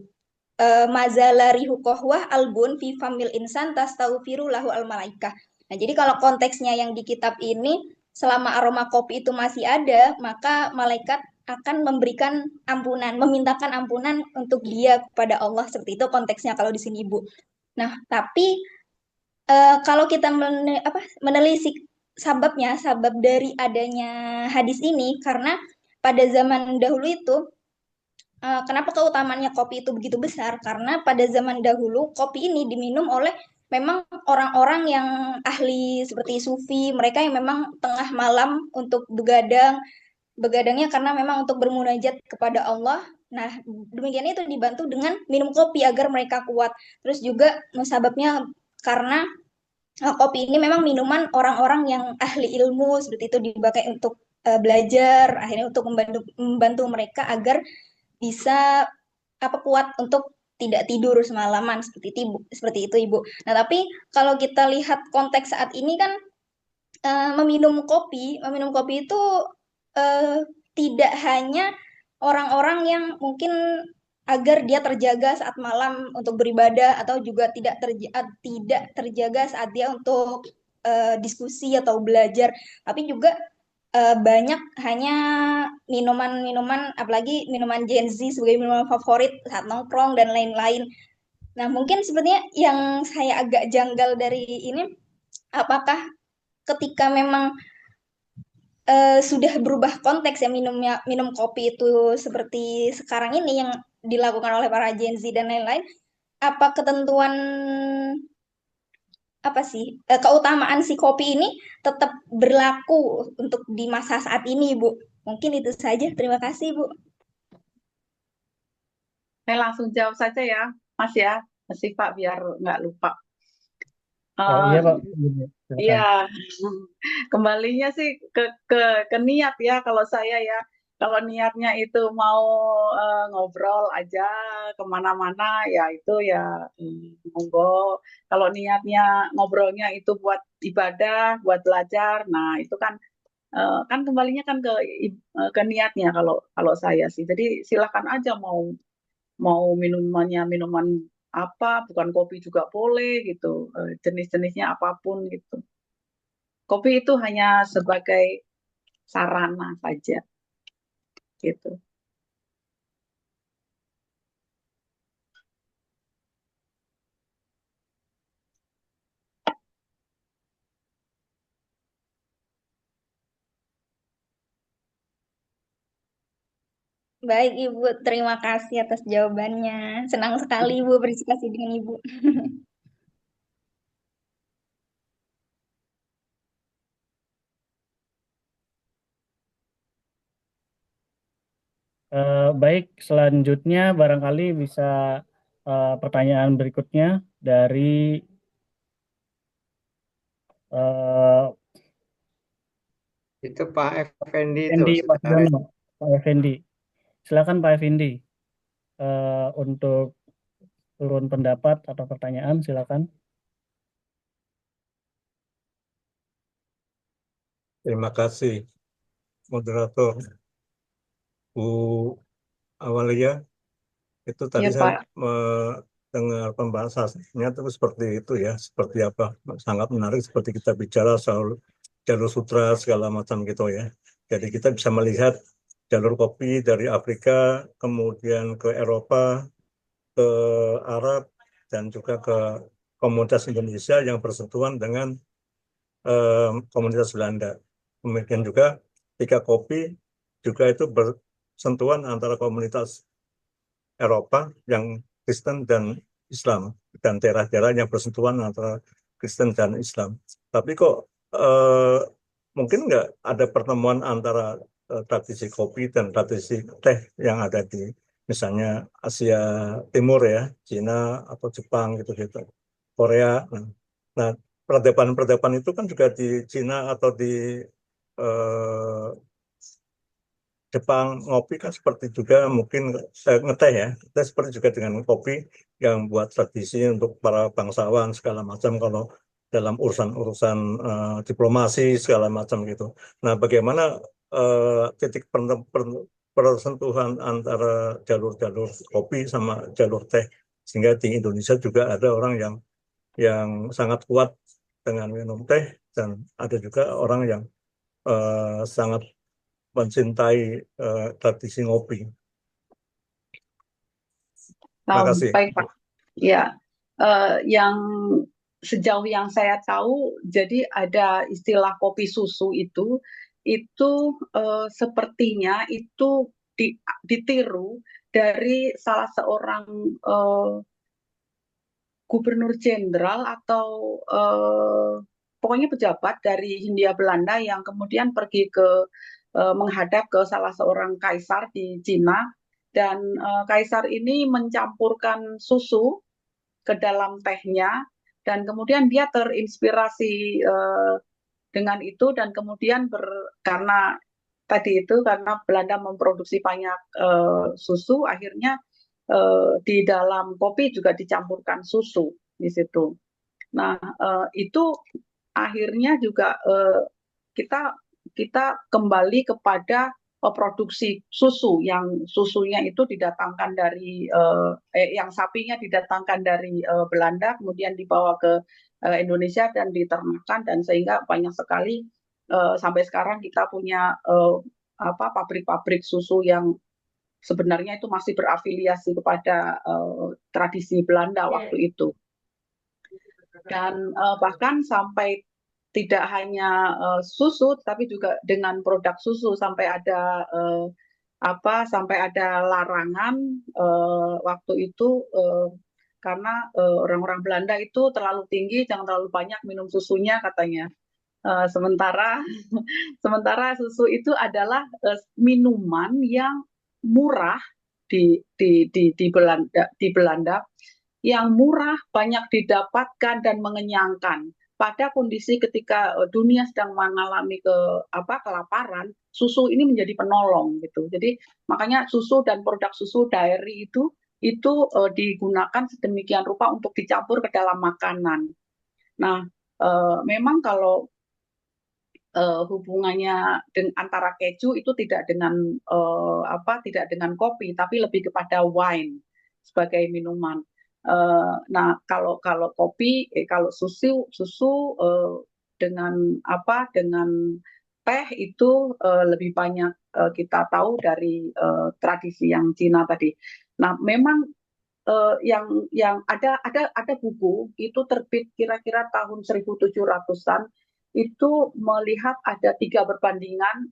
D: Mazala rihu kohwah albun fi famil insan tastaghfiru lahu al malaikah. Nah, jadi kalau konteksnya yang di kitab ini, selama aroma kopi itu masih ada, maka malaikat akan memberikan ampunan, memintakan ampunan untuk dia kepada Allah. Seperti itu konteksnya kalau di sini, Ibu. Nah, tapi kalau kita menelisik sabab dari adanya hadis ini, karena pada zaman dahulu itu, kenapa keutamaannya kopi itu begitu besar? Karena pada zaman dahulu kopi ini diminum oleh memang orang-orang yang ahli seperti sufi, mereka yang memang tengah malam untuk begadang, begadangnya karena memang untuk bermunajat kepada Allah. Nah, demikian itu dibantu dengan minum kopi agar mereka kuat. Terus juga musababnya karena kopi ini memang minuman orang-orang yang ahli ilmu, seperti itu dipakai untuk belajar, akhirnya untuk membantu mereka agar bisa kuat untuk tidak tidur semalaman, seperti itu Ibu. Nah, tapi kalau kita lihat konteks saat ini kan meminum kopi itu eh, tidak hanya orang-orang yang mungkin agar dia terjaga saat malam untuk beribadah, atau juga tidak terjaga saat dia untuk diskusi atau belajar, tapi juga banyak hanya minuman-minuman, apalagi minuman Gen Z sebagai minuman favorit saat nongkrong dan lain-lain. Nah, mungkin sebenarnya yang saya agak janggal dari ini, apakah ketika memang sudah berubah konteks ya minum kopi itu seperti sekarang ini yang dilakukan oleh para Gen Z dan lain-lain, apa ketentuan keutamaan si kopi ini tetap berlaku untuk di masa saat ini, Bu? Mungkin itu saja. Terima kasih, Bu.
B: Saya langsung jawab saja ya, Mas ya, Mas Pak, biar nggak lupa.
A: Iya, Pak.
B: Iya,
A: Silakan.
B: kembalinya sih ke niat ya kalau saya ya. Kalau niatnya itu mau ngobrol aja kemana-mana ya itu ya monggo. Kalau niatnya ngobrolnya itu buat ibadah, buat belajar, nah itu kan kan kembalinya kan ke niatnya kalau kalau saya sih. Jadi silakan aja mau mau minumannya minuman apa, bukan kopi juga boleh gitu, jenis-jenisnya apapun gitu. Kopi itu hanya sebagai sarana saja gitu.
D: Baik, Ibu. Terima kasih atas jawabannya. Senang sekali, Ibu, berdiskusi dengan Ibu.
A: Baik, selanjutnya barangkali bisa pertanyaan berikutnya dari eh,
C: Itu Pak Effendi itu,
A: Effendi Pak
C: saudara.
A: Sudono. Pak Effendi. Silakan Pak Effendi untuk turun pendapat atau pertanyaan, silakan.
E: Terima kasih, moderator Bu Awalia. Itu tadi
B: Ya
E: saya
B: Pak.
E: mendengar pembahasannya terus seperti itu ya, seperti apa, sangat menarik seperti kita bicara soal jalur sutra segala macam gitu ya. Jadi kita bisa melihat jalur kopi dari Afrika, kemudian ke Eropa, ke Arab, dan juga ke komunitas Indonesia yang bersentuhan dengan komunitas Belanda. Kemudian juga ketika kopi juga itu bersentuhan antara komunitas Eropa yang Kristen dan Islam, dan daerah-daerah yang bersentuhan antara Kristen dan Islam. Tapi kok mungkin nggak ada pertemuan antara tradisi kopi dan tradisi teh yang ada di misalnya Asia Timur ya, Cina atau Jepang gitu-gitu, Korea. Nah, peradaban-peradaban itu kan juga di Cina atau di eh, Jepang ngopi kan seperti juga mungkin ngeteh ya, ngeteh seperti juga dengan kopi yang buat tradisi untuk para bangsawan segala macam kalau dalam urusan-urusan diplomasi segala macam gitu. Nah, bagaimana titik persentuhan antara jalur-jalur kopi sama jalur teh sehingga di Indonesia juga ada orang yang sangat kuat dengan minum teh dan ada juga orang yang sangat mencintai tradisi ngopi. Terima kasih.
B: Baik, Pak. Ya, yang sejauh yang saya tahu, jadi ada istilah kopi susu itu sepertinya itu ditiru dari salah seorang gubernur jenderal atau pokoknya pejabat dari Hindia Belanda yang kemudian pergi menghadap ke salah seorang kaisar di Cina dan kaisar ini mencampurkan susu ke dalam tehnya dan kemudian dia terinspirasi dengan itu dan kemudian karena Belanda memproduksi banyak susu akhirnya di dalam kopi juga dicampurkan susu di situ. Nah, itu akhirnya juga kita kembali kepada produksi susu yang susunya itu didatangkan dari yang sapinya didatangkan dari Belanda kemudian dibawa ke Indonesia dan diternakan dan sehingga banyak sekali sampai sekarang kita punya pabrik-pabrik susu yang sebenarnya itu masih berafiliasi kepada tradisi Belanda waktu itu. Dan bahkan sampai tidak hanya susu, tapi juga dengan produk susu sampai ada larangan waktu itu karena orang-orang Belanda itu terlalu tinggi, jangan terlalu banyak minum susunya katanya. Sementara susu itu adalah minuman yang murah di Belanda yang murah, banyak didapatkan dan mengenyangkan. Pada kondisi ketika dunia sedang mengalami kelaparan, susu ini menjadi penolong gitu. Jadi makanya susu dan produk susu dairy itu digunakan sedemikian rupa untuk dicampur ke dalam makanan. Nah, memang kalau hubungannya antara keju itu tidak dengan kopi, tapi lebih kepada wine sebagai minuman. Nah, kalau kopi, kalau susu dengan teh itu lebih banyak kita tahu dari tradisi yang Cina tadi. Nah, memang yang ada buku itu terbit kira-kira tahun 1700-an itu melihat ada 3 perbandingan,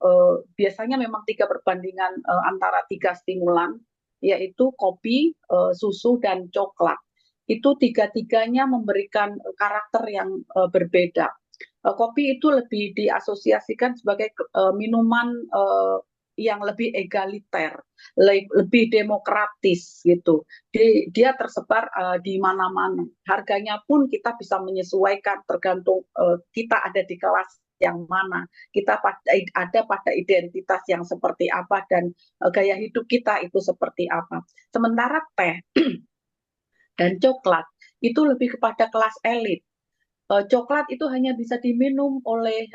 B: biasanya memang 3 perbandingan antara 3 stimulan, yaitu kopi, susu, dan coklat. Itu 3-tiganya memberikan karakter yang berbeda. Kopi itu lebih diasosiasikan sebagai minuman yang lebih egaliter, lebih demokratis gitu. Dia tersebar di mana-mana. Harganya pun kita bisa menyesuaikan tergantung kita ada di kelas yang mana, kita ada pada identitas yang seperti apa dan gaya hidup kita itu seperti apa. Sementara teh dan coklat itu lebih kepada kelas elit. Coklat itu hanya bisa diminum oleh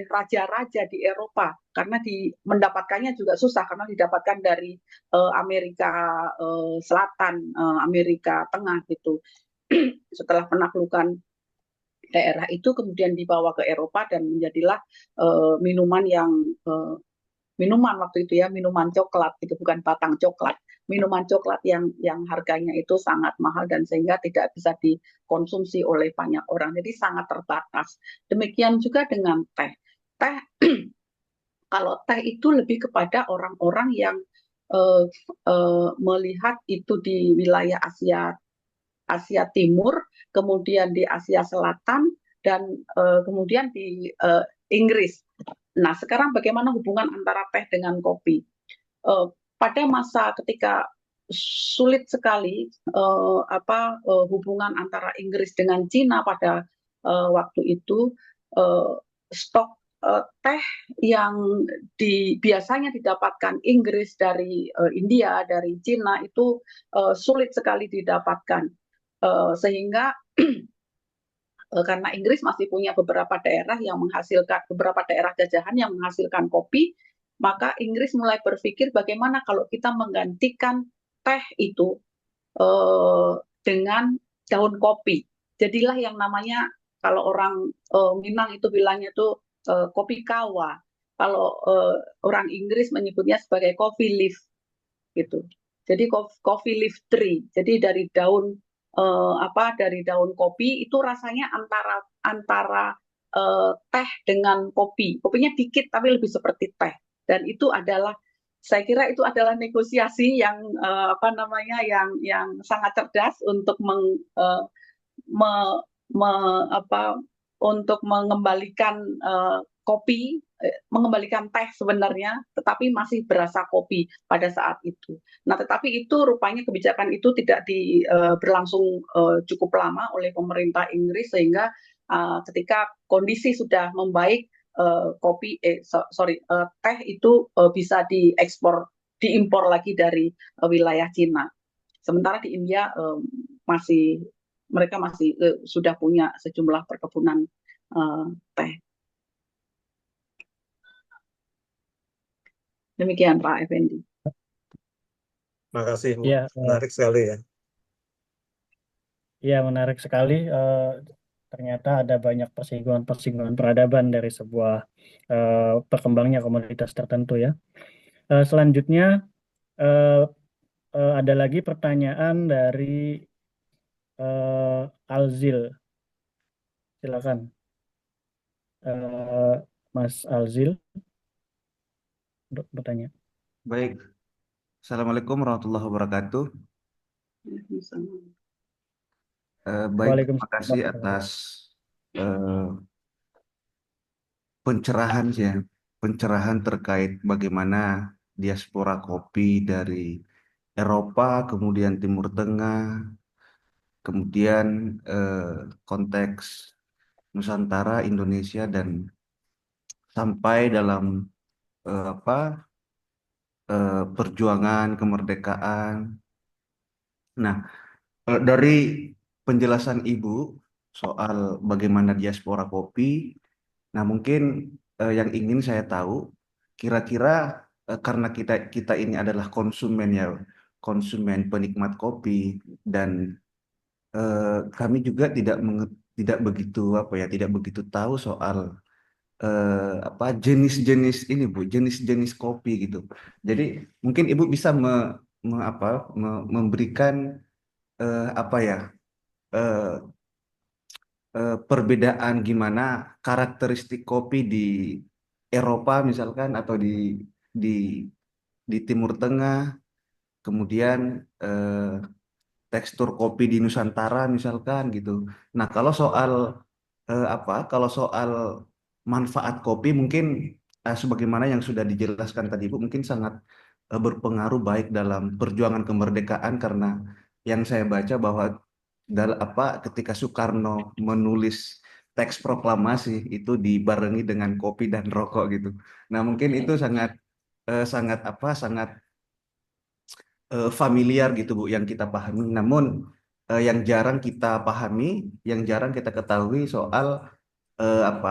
B: raja-raja di Eropa karena mendapatkannya juga susah karena didapatkan dari Amerika Selatan, Amerika Tengah gitu. Setelah penaklukan daerah itu kemudian dibawa ke Eropa dan menjadilah minuman waktu itu ya, minuman coklat itu bukan batang coklat, minuman coklat yang harganya itu sangat mahal dan sehingga tidak bisa dikonsumsi oleh banyak orang, jadi sangat terbatas. Demikian juga dengan teh. Kalau teh itu lebih kepada orang-orang yang melihat itu di wilayah Asia Timur, kemudian di Asia Selatan dan kemudian di Inggris. Nah, sekarang bagaimana hubungan antara teh dengan kopi? Pada masa ketika sulit sekali hubungan antara Inggris dengan Cina pada waktu itu. Stok teh yang biasanya didapatkan Inggris dari India, dari Cina itu sulit sekali didapatkan. Sehingga karena Inggris masih punya beberapa daerah yang menghasilkan, beberapa daerah jajahan yang menghasilkan kopi, maka Inggris mulai berpikir bagaimana kalau kita menggantikan teh itu dengan daun kopi. Jadilah yang namanya, kalau orang Minang itu bilangnya itu kopi kawa. Kalau orang Inggris menyebutnya sebagai coffee leaf gitu. Jadi coffee leaf tree. Jadi dari daun dari daun kopi itu rasanya antara teh dengan kopi. Kopinya dikit tapi lebih seperti teh. Dan itu adalah, saya kira itu adalah negosiasi yang yang sangat cerdas untuk untuk mengembalikan kopi, mengembalikan teh sebenarnya, tetapi masih berasa kopi pada saat itu. Nah, tetapi itu rupanya kebijakan itu tidak berlangsung cukup lama oleh pemerintah Inggris, sehingga ketika kondisi sudah membaik, teh itu bisa diimpor lagi dari wilayah Cina. Sementara di India mereka masih sudah punya sejumlah perkebunan teh. Demikian Pak Effendi.
E: Makasih, Bu.
A: Ya,
E: Menarik sekali ya.
A: ya menarik sekali. Ternyata ada banyak persinggungan peradaban dari sebuah berkembangnya komunitas tertentu ya. Selanjutnya ada lagi pertanyaan dari Alzil. Silakan, Mas Alzil untuk bertanya.
F: Baik, Assalamualaikum warahmatullahi wabarakatuh. Baik, terima kasih atas pencerahan terkait bagaimana diaspora kopi dari Eropa, kemudian Timur Tengah, kemudian konteks Nusantara, Indonesia, dan sampai dalam perjuangan kemerdekaan. Nah, dari penjelasan Ibu soal bagaimana diaspora kopi, nah mungkin yang ingin saya tahu, kira-kira karena kita ini adalah konsumen ya, konsumen penikmat kopi, dan kami juga tidak begitu tahu soal jenis-jenis ini Bu, jenis-jenis kopi gitu. Jadi mungkin Ibu bisa memberikan perbedaan gimana karakteristik kopi di Eropa misalkan, atau di di Timur Tengah, kemudian tekstur kopi di Nusantara misalkan gitu. Nah, kalau soal manfaat kopi mungkin sebagaimana yang sudah dijelaskan tadi Bu, mungkin sangat berpengaruh baik dalam perjuangan kemerdekaan, karena yang saya baca bahwa ketika Soekarno menulis teks proklamasi itu dibarengi dengan kopi dan rokok gitu. Nah, mungkin itu sangat familiar gitu Bu yang kita pahami. Namun yang jarang kita pahami, yang jarang kita ketahui soal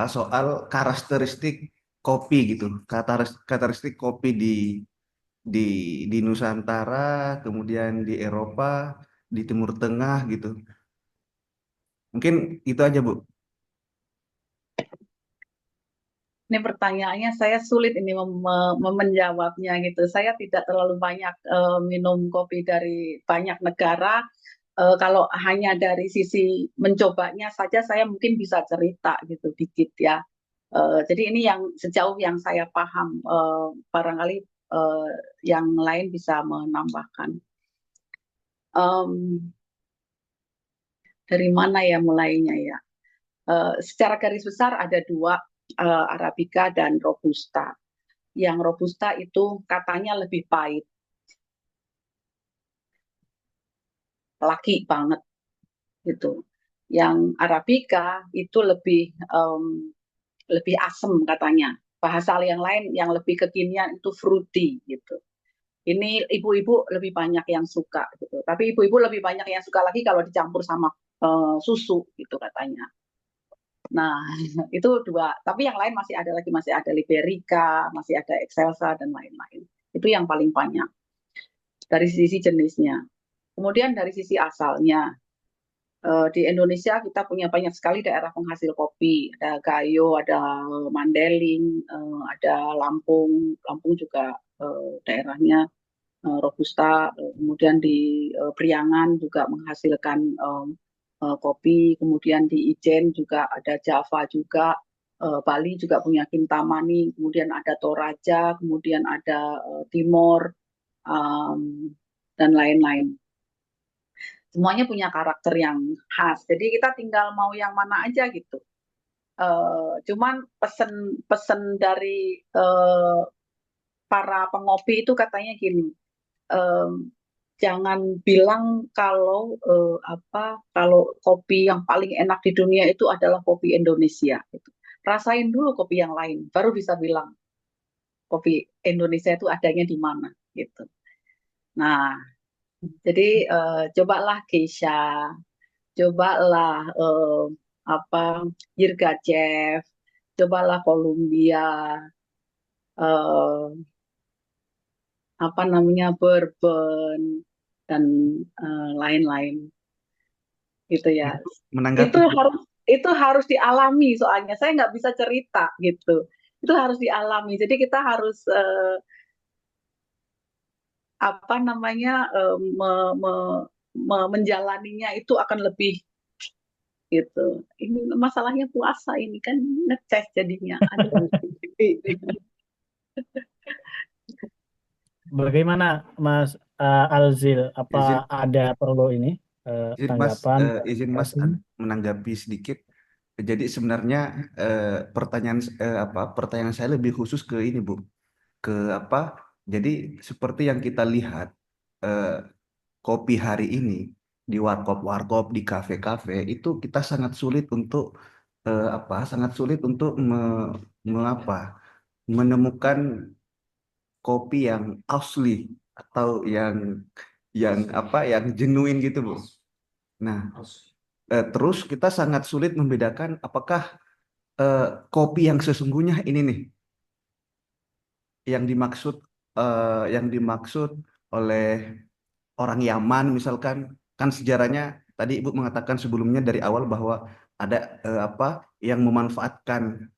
F: soal karakteristik kopi gitu. Karakteristik kopi di di Nusantara, kemudian di Eropa, di Timur Tengah gitu. Mungkin itu aja Bu.
B: Ini pertanyaannya saya sulit ini menjawabnya gitu. Saya tidak terlalu banyak minum kopi dari banyak negara. Kalau hanya dari sisi mencobanya saja saya mungkin bisa cerita gitu dikit ya. Jadi ini yang sejauh yang saya paham, barangkali yang lain bisa menambahkan. Dari mana ya mulainya ya? Secara garis besar ada dua, Arabica dan Robusta. Yang Robusta itu katanya lebih pahit. laki banget gitu. Yang Arabica itu lebih asem katanya. Bahasa yang lain yang lebih kekinian itu fruity gitu. Ini ibu-ibu lebih banyak yang suka gitu. Tapi ibu-ibu lebih banyak yang suka lagi kalau dicampur sama susu gitu katanya. Nah, itu dua. Tapi yang lain masih ada lagi, masih ada Liberica, masih ada Excelsa dan lain-lain. Itu yang paling banyak dari sisi jenisnya. Kemudian dari sisi asalnya, di Indonesia kita punya banyak sekali daerah penghasil kopi. Ada Gayo, ada Mandailing, ada Lampung. Lampung juga daerahnya Robusta. Kemudian di Priangan juga menghasilkan kopi. Kemudian di Ijen juga ada Java juga. Bali juga punya Kintamani. Kemudian ada Toraja. Kemudian ada Timor dan lain-lain. Semuanya punya karakter yang khas. Jadi kita tinggal mau yang mana aja gitu. Cuman pesen dari para pengopi itu katanya gini, jangan bilang kalau kalau kopi yang paling enak di dunia itu adalah kopi Indonesia. Gitu. Rasain dulu kopi yang lain, baru bisa bilang kopi Indonesia itu adanya di mana gitu. Nah, jadi cobalah Geisha, cobalah Yirgachev, cobalah Columbia, eh, bourbon dan lain-lain gitu ya.
F: Menanggapi
B: Itu harus dialami soalnya saya nggak bisa cerita gitu. Itu harus dialami. Jadi kita harus menjalaninya itu akan lebih gitu. Ini masalahnya puasa ini kan ngeces jadinya. Aduh.
A: Bagaimana Mas Alzil?
F: izin
A: Apa ada perlu ini
F: izin Mas
A: tanggapan?
F: izin Mas menanggapi sedikit. Jadi sebenarnya pertanyaan saya lebih khusus ke ini Bu, ke apa? Jadi seperti yang kita lihat kopi hari ini di warkop-warkop, di kafe-kafe itu kita sangat sulit untuk sangat sulit untuk menemukan kopi yang asli atau yang genuine gitu Bu. Nah, terus kita sangat sulit membedakan apakah kopi yang sesungguhnya ini nih yang dimaksud oleh orang Yaman misalkan, kan sejarahnya tadi Ibu mengatakan sebelumnya dari awal bahwa ada yang memanfaatkan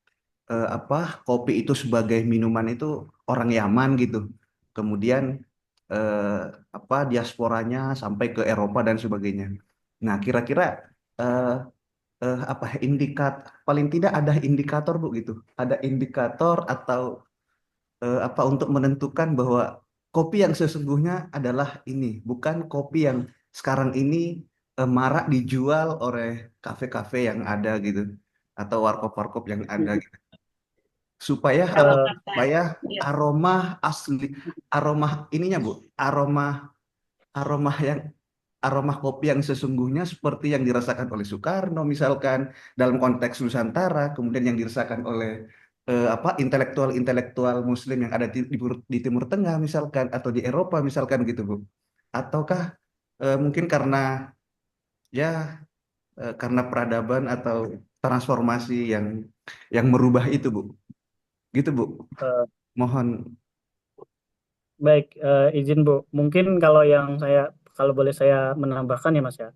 F: kopi itu sebagai minuman itu orang Yaman gitu. Kemudian diasporanya sampai ke Eropa dan sebagainya. Nah, kira-kira eh, paling tidak ada indikator Bu gitu. Ada indikator atau untuk menentukan bahwa kopi yang sesungguhnya adalah ini, bukan kopi yang sekarang ini marak dijual oleh kafe-kafe yang ada gitu atau warkop-warkop yang ada gitu. Supaya
B: Kalau
F: supaya
B: ya,
F: aroma asli, aroma ininya Bu, aroma aroma yang aroma kopi yang sesungguhnya seperti yang dirasakan oleh Soekarno misalkan dalam konteks Nusantara, kemudian yang dirasakan oleh intelektual-intelektual Muslim yang ada di Timur Tengah misalkan atau di Eropa misalkan gitu Bu. Ataukah mungkin karena peradaban atau transformasi yang merubah itu Bu. Gitu Bu.
A: Eh,
F: Mohon.
A: Baik, izin Bu. Mungkin kalau boleh saya menambahkan ya Mas ya.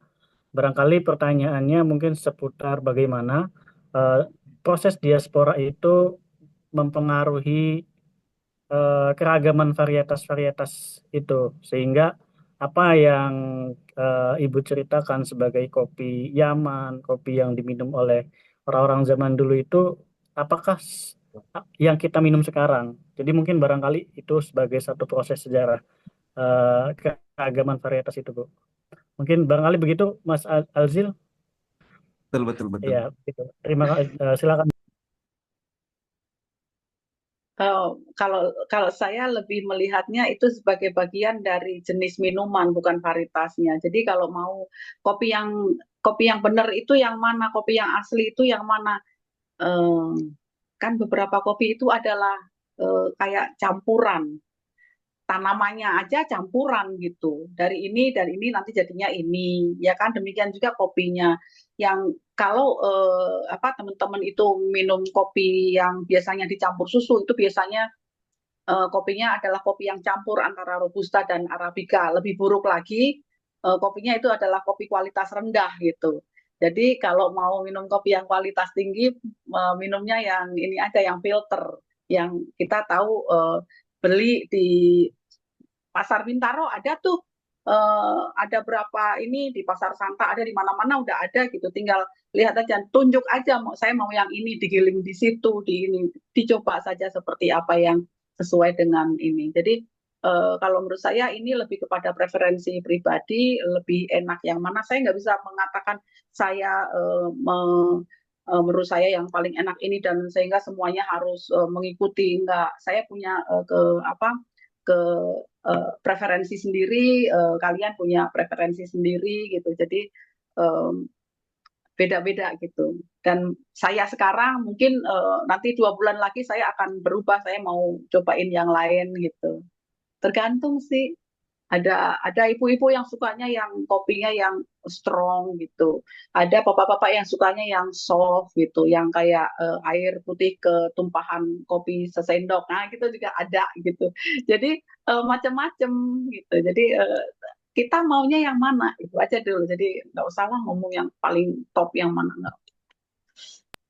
A: Barangkali pertanyaannya mungkin seputar bagaimana eh, proses diaspora itu mempengaruhi keragaman varietas-varietas itu, sehingga apa yang Ibu ceritakan sebagai kopi Yaman, kopi yang diminum oleh orang-orang zaman dulu itu, apakah yang kita minum sekarang? Jadi mungkin barangkali itu sebagai satu proses sejarah keragaman varietas itu, Bu. Mungkin barangkali begitu, Mas Alzil.
F: Betul betul betul.
A: Ya, gitu. Terima kasih. Silakan.
B: Kalau kalau saya lebih melihatnya itu sebagai bagian dari jenis minuman, bukan varietasnya. Jadi kalau mau kopi yang benar itu yang mana, kopi yang asli itu yang mana? Eh, kan beberapa kopi itu adalah kayak campuran, tanamannya aja campuran gitu. Dari ini nanti jadinya ini. Ya kan demikian juga kopinya. Yang kalau apa teman-teman itu minum kopi yang biasanya dicampur susu itu biasanya kopinya adalah kopi yang campur antara robusta dan arabica. Lebih buruk lagi kopinya itu adalah kopi kualitas rendah gitu. Jadi kalau mau minum kopi yang kualitas tinggi, minumnya yang ini aja yang filter, yang kita tahu beli di Pasar Bintaro ada tuh, ada berapa ini di Pasar Santa ada di mana-mana udah ada gitu. Tinggal lihat aja, tunjuk aja saya mau yang ini digiling di situ, di ini dicoba saja seperti apa yang sesuai dengan ini. Jadi kalau menurut saya ini lebih kepada preferensi pribadi, lebih enak yang mana. Saya nggak bisa mengatakan saya menurut saya yang paling enak ini dan sehingga semuanya harus mengikuti. Enggak, saya punya ke apa ke preferensi sendiri, kalian punya preferensi sendiri gitu. Jadi beda-beda gitu. Dan saya sekarang mungkin nanti 2 bulan lagi saya akan berubah, saya mau cobain yang lain gitu. Tergantung sih. Ada ibu-ibu yang sukanya yang kopinya yang strong gitu. Ada bapak-bapak yang sukanya yang soft gitu, yang kayak air putih ketumpahan kopi sesendok. Nah, gitu juga ada gitu. Jadi macam-macam gitu. Jadi kita maunya yang mana itu aja dulu. Jadi nggak usah lah ngomong yang paling top yang mana nggak.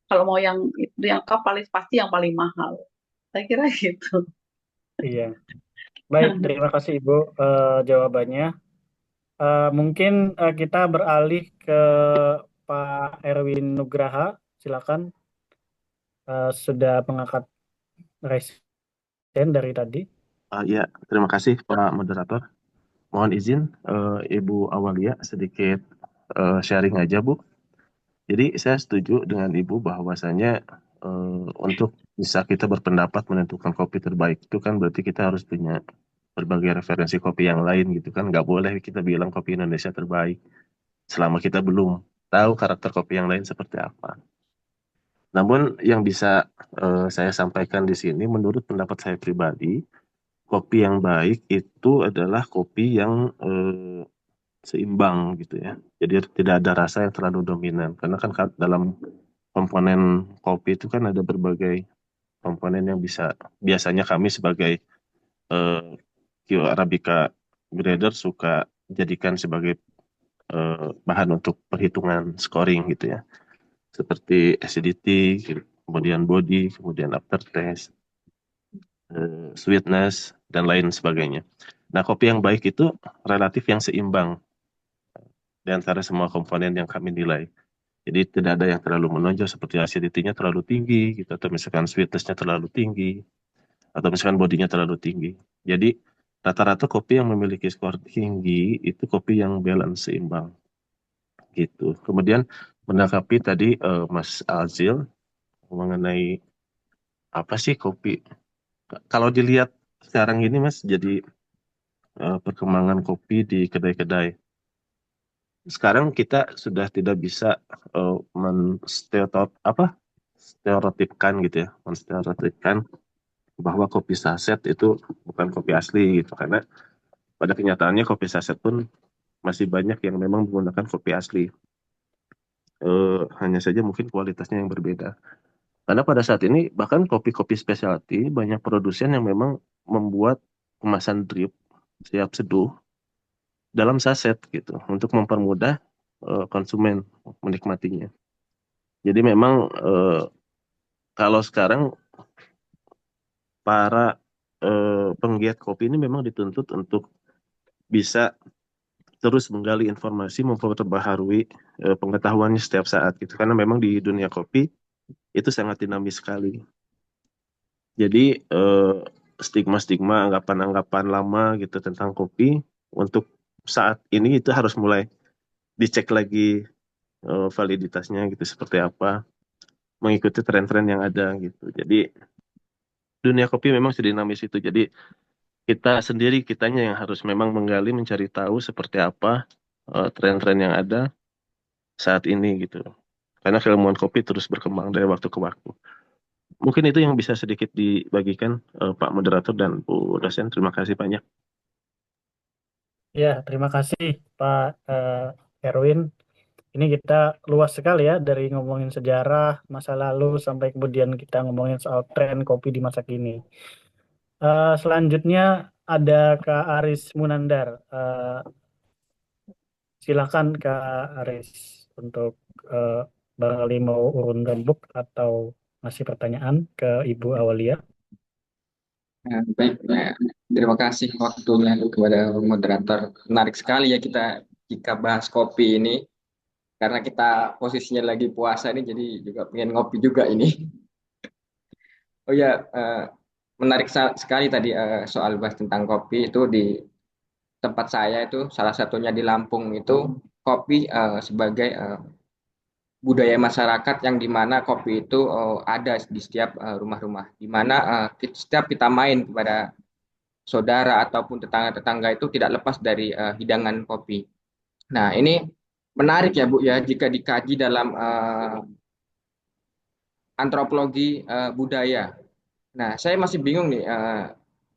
B: Kalau mau yang itu yang top paling pasti yang paling mahal. Saya kira gitu.
A: Iya. Baik, terima kasih Ibu jawabannya. Mungkin kita beralih ke Pak Erwin Nugraha. Silakan, sudah mengangkat raise hand dari tadi.
G: Ya, terima kasih Pak Moderator. Mohon izin Ibu Awalia sedikit sharing aja Bu. Jadi saya setuju dengan Ibu bahwasanya untuk bisa kita berpendapat menentukan kopi terbaik itu kan berarti kita harus punya berbagai referensi kopi yang lain gitu kan. Nggak boleh kita bilang kopi Indonesia terbaik selama kita belum tahu karakter kopi yang lain seperti apa. Namun yang bisa saya sampaikan di sini menurut pendapat saya pribadi, kopi yang baik itu adalah kopi yang seimbang gitu ya. Jadi tidak ada rasa yang terlalu dominan. Karena kan dalam komponen kopi itu kan ada berbagai komponen yang bisa biasanya kami sebagai eh, Q Arabica grader suka jadikan sebagai bahan untuk perhitungan scoring gitu ya. Seperti acidity, kemudian body, kemudian aftertaste, sweetness, dan lain sebagainya. Nah, kopi yang baik itu relatif yang seimbang di antara semua komponen yang kami nilai. Jadi tidak ada yang terlalu menonjol seperti acidity-nya terlalu tinggi, gitu, atau misalkan sweetness-nya terlalu tinggi, atau misalkan bodinya terlalu tinggi. Jadi rata-rata kopi yang memiliki skor tinggi itu kopi yang balance seimbang, gitu. Kemudian menanggapi tadi Mas Azil mengenai apa sih kopi? Kalau dilihat sekarang ini Mas, jadi perkembangan kopi di kedai-kedai. Sekarang kita sudah tidak bisa stereotipkan gitu ya, menstereotipkan bahwa kopi saset itu bukan kopi asli gitu, karena pada kenyataannya kopi saset pun masih banyak yang memang menggunakan kopi asli. Hanya saja mungkin kualitasnya yang berbeda. Karena pada saat ini bahkan kopi-kopi specialty banyak produsen yang memang membuat kemasan drip siap seduh dalam saset gitu untuk mempermudah konsumen menikmatinya. Jadi memang kalau sekarang para penggiat kopi ini memang dituntut untuk bisa terus menggali informasi, memperbaharui pengetahuannya setiap saat gitu. Karena memang di dunia kopi itu sangat dinamis sekali. Jadi stigma-stigma, anggapan-anggapan lama gitu tentang kopi untuk saat ini itu harus mulai dicek lagi validitasnya gitu seperti apa, mengikuti tren-tren yang ada gitu. Jadi dunia kopi memang sedinamis itu. Jadi kitanya yang harus memang menggali, mencari tahu seperti apa tren-tren yang ada saat ini gitu. Karena keilmuan kopi terus berkembang dari waktu ke waktu. Mungkin itu yang bisa sedikit dibagikan Pak Moderator dan Bu dosen. Terima kasih banyak.
A: Ya, terima kasih Pak Erwin. Ini kita luas sekali ya dari ngomongin sejarah masa lalu sampai kemudian kita ngomongin soal tren kopi di masa kini. Selanjutnya ada Kak Aris Munandar. Silakan Kak Aris untuk barangkali mau urun rembuk atau ngasih pertanyaan ke Ibu Awalia.
H: Baik, terima kasih waktunya kepada moderator. Menarik sekali ya kita jika bahas kopi ini, karena kita posisinya lagi puasa ini, jadi juga pengen ngopi juga ini. Oh ya, menarik sekali tadi soal bahas tentang kopi itu di tempat saya itu, salah satunya di Lampung itu, kopi sebagai budaya masyarakat yang dimana kopi itu ada di setiap rumah-rumah, dimana setiap kita main kepada saudara ataupun tetangga-tetangga itu tidak lepas dari hidangan kopi. Nah, ini menarik ya Bu ya jika dikaji dalam antropologi budaya. Nah, saya masih bingung nih,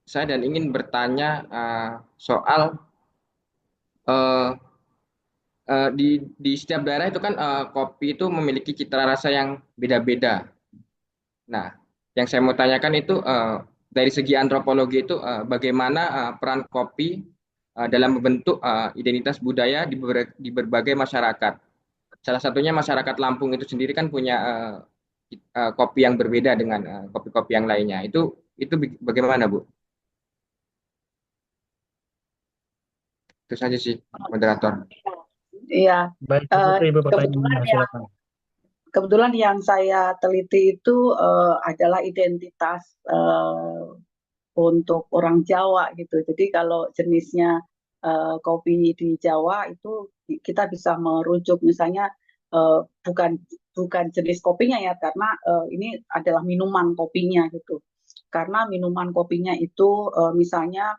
H: saya dan ingin bertanya soal uh, di setiap daerah itu kan kopi itu memiliki cita rasa yang beda-beda. Nah, yang saya mau tanyakan itu dari segi antropologi itu bagaimana peran kopi dalam membentuk identitas budaya di berbagai masyarakat. Salah satunya masyarakat Lampung itu sendiri kan punya kopi yang berbeda dengan kopi-kopi yang lainnya. Itu bagaimana, Bu? Itu saja sih, moderator.
B: Iya,
A: Baik, Ibu
B: kebetulan
A: pertanyaan,
B: ya.
A: silakan.
B: Kebetulan yang saya teliti itu adalah identitas untuk orang Jawa gitu. Jadi kalau jenisnya kopi di Jawa itu kita bisa merujuk misalnya bukan bukan jenis kopinya ya, karena ini adalah minuman kopinya gitu. Karena minuman kopinya itu misalnya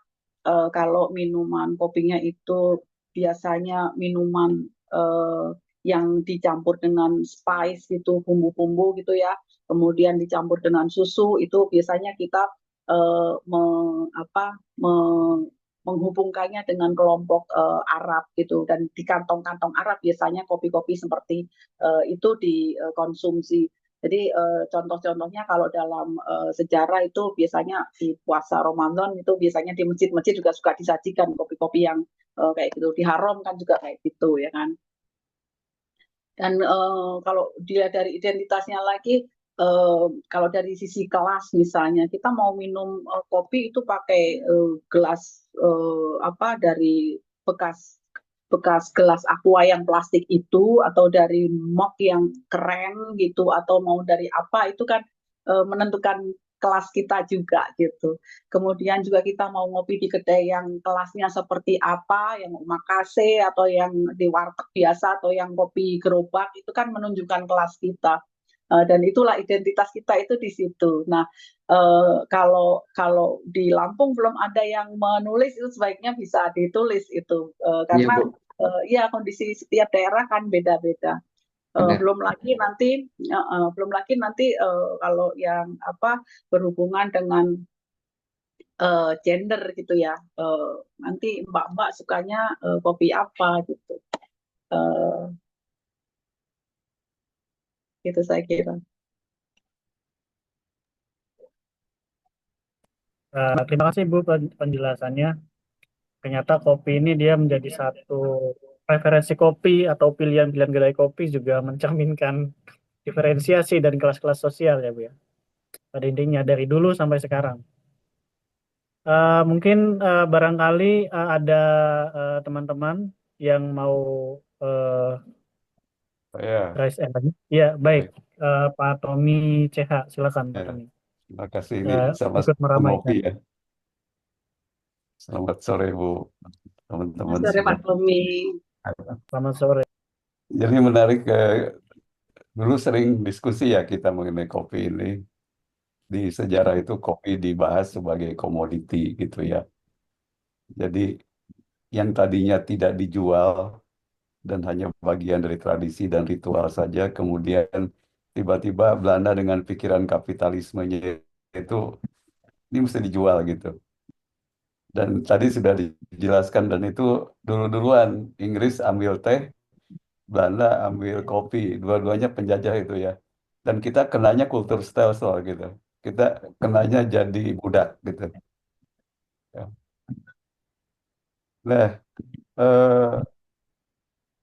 B: kalau minuman kopinya itu biasanya minuman yang dicampur dengan spice gitu, bumbu-bumbu gitu ya, kemudian dicampur dengan susu, itu biasanya kita eh, me, apa, menghubungkannya dengan kelompok Arab gitu, dan di kantong-kantong Arab biasanya kopi-kopi seperti itu dikonsumsi. Jadi contoh-contohnya kalau dalam sejarah itu biasanya di puasa Ramadan itu biasanya di masjid-masjid juga suka disajikan kopi-kopi yang kayak gitu, diharamkan juga kayak gitu ya kan. Dan kalau dia dari identitasnya lagi, kalau dari sisi kelas misalnya, kita mau minum kopi itu pakai gelas apa dari bekas bekas gelas aqua yang plastik itu, atau dari mug yang keren gitu, atau mau dari apa, itu kan menentukan kelas kita juga gitu. Kemudian juga kita mau ngopi di kedai yang kelasnya seperti apa, yang omakase atau yang di warteg biasa atau yang kopi gerobak, itu kan menunjukkan kelas kita. Dan itulah identitas kita itu di situ. Nah, kalau kalau di Lampung belum ada yang menulis, itu sebaiknya bisa ditulis itu,
H: Iya,
B: karena
H: Bu.
B: ya kondisi setiap daerah kan beda-beda.
H: Benar.
B: Belum lagi nanti kalau yang apa berhubungan dengan gender gitu ya, nanti mbak-mbak sukanya kopi apa gitu, itu saya kira.
A: Terima kasih Bu penjelasannya. Ternyata kopi ini dia menjadi satu preferensi kopi atau pilihan-pilihan kedai kopi juga mencerminkan diferensiasi dan kelas-kelas sosial ya Bu ya. Pada intinya dari dulu sampai sekarang. Mungkin barangkali ada teman-teman yang mau
I: Ya,
A: raise hand. Ya, baik. Pak Tommy CH, silakan Pak
I: ya.
A: Tommy.
I: Terima kasih ini sama
A: Ikut meramaikan.
I: ngopi ya. Selamat sore Bu, teman-teman
B: Sore Pak
I: semua.
B: Tommy.
A: Selamat sore.
I: Jadi menarik, dulu sering diskusi ya kita mengenai kopi ini. di sejarah itu kopi dibahas sebagai komoditi gitu ya. Jadi yang tadinya tidak dijual dan hanya bagian dari tradisi dan ritual saja, kemudian tiba-tiba Belanda dengan pikiran kapitalismenya itu ini mesti dijual gitu. Dan tadi sudah dijelaskan dan itu dulu-duluan Inggris ambil teh, Belanda ambil kopi, dua-duanya penjajah itu ya. Dan kita kenanya kultur stelsel gitu. Kita kenanya jadi budak gitu. Ya. Nah, eh,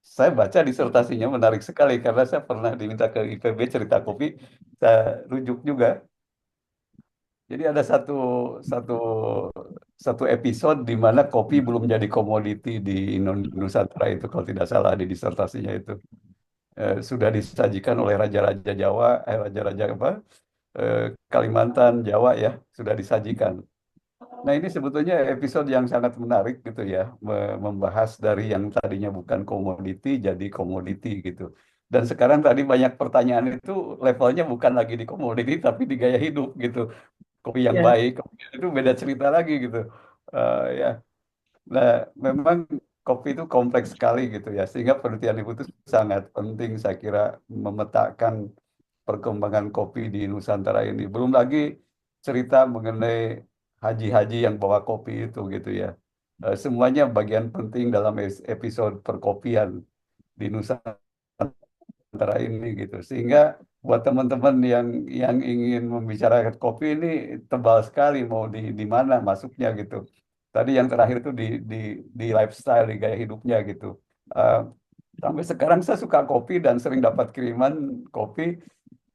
I: saya baca disertasinya menarik sekali karena saya pernah diminta ke IPB cerita kopi, saya rujuk juga. Jadi ada satu satu episode di mana kopi belum jadi komoditi di Nusantara itu kalau tidak salah di disertasinya itu. Sudah disajikan oleh raja-raja Jawa, raja-raja apa? Kalimantan, Jawa ya, sudah disajikan. Nah, ini sebetulnya episode yang sangat menarik gitu ya, membahas dari yang tadinya bukan komoditi jadi komoditi gitu. Dan sekarang tadi banyak pertanyaan itu levelnya bukan lagi di komoditi tapi di gaya hidup gitu. Kopi yang
B: Ya.
I: baik, kopi itu beda cerita lagi gitu. Ya, nah memang kopi itu kompleks sekali gitu ya, sehingga penelitian ibu itu sangat penting saya kira memetakan perkembangan kopi di Nusantara ini. Belum lagi cerita mengenai haji-haji yang bawa kopi itu gitu ya. Semuanya bagian penting dalam episode perkopian di Nusantara ini gitu. Sehingga buat teman-teman yang ingin membicarakan kopi ini tebal sekali mau di mana masuknya gitu. Tadi yang terakhir itu di lifestyle, di gaya hidupnya gitu. Eh, Sampai sekarang saya suka kopi dan sering dapat kiriman kopi.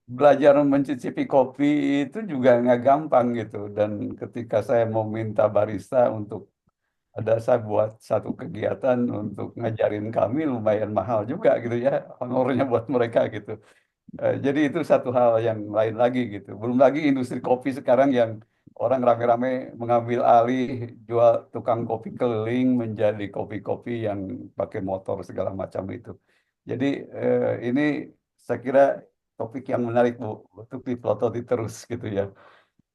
I: Belajar mencicipi kopi itu juga nggak gampang gitu. Dan ketika saya mau minta barista untuk saya buat satu kegiatan untuk ngajarin kami lumayan mahal juga gitu ya honornya buat mereka gitu. Jadi itu satu hal yang lain lagi gitu. Belum lagi industri kopi sekarang yang orang rame-rame mengambil alih jual tukang kopi keliling menjadi kopi-kopi yang pakai motor segala macam itu. Jadi ini saya kira topik yang menarik Bu untuk dipelototi terus gitu ya.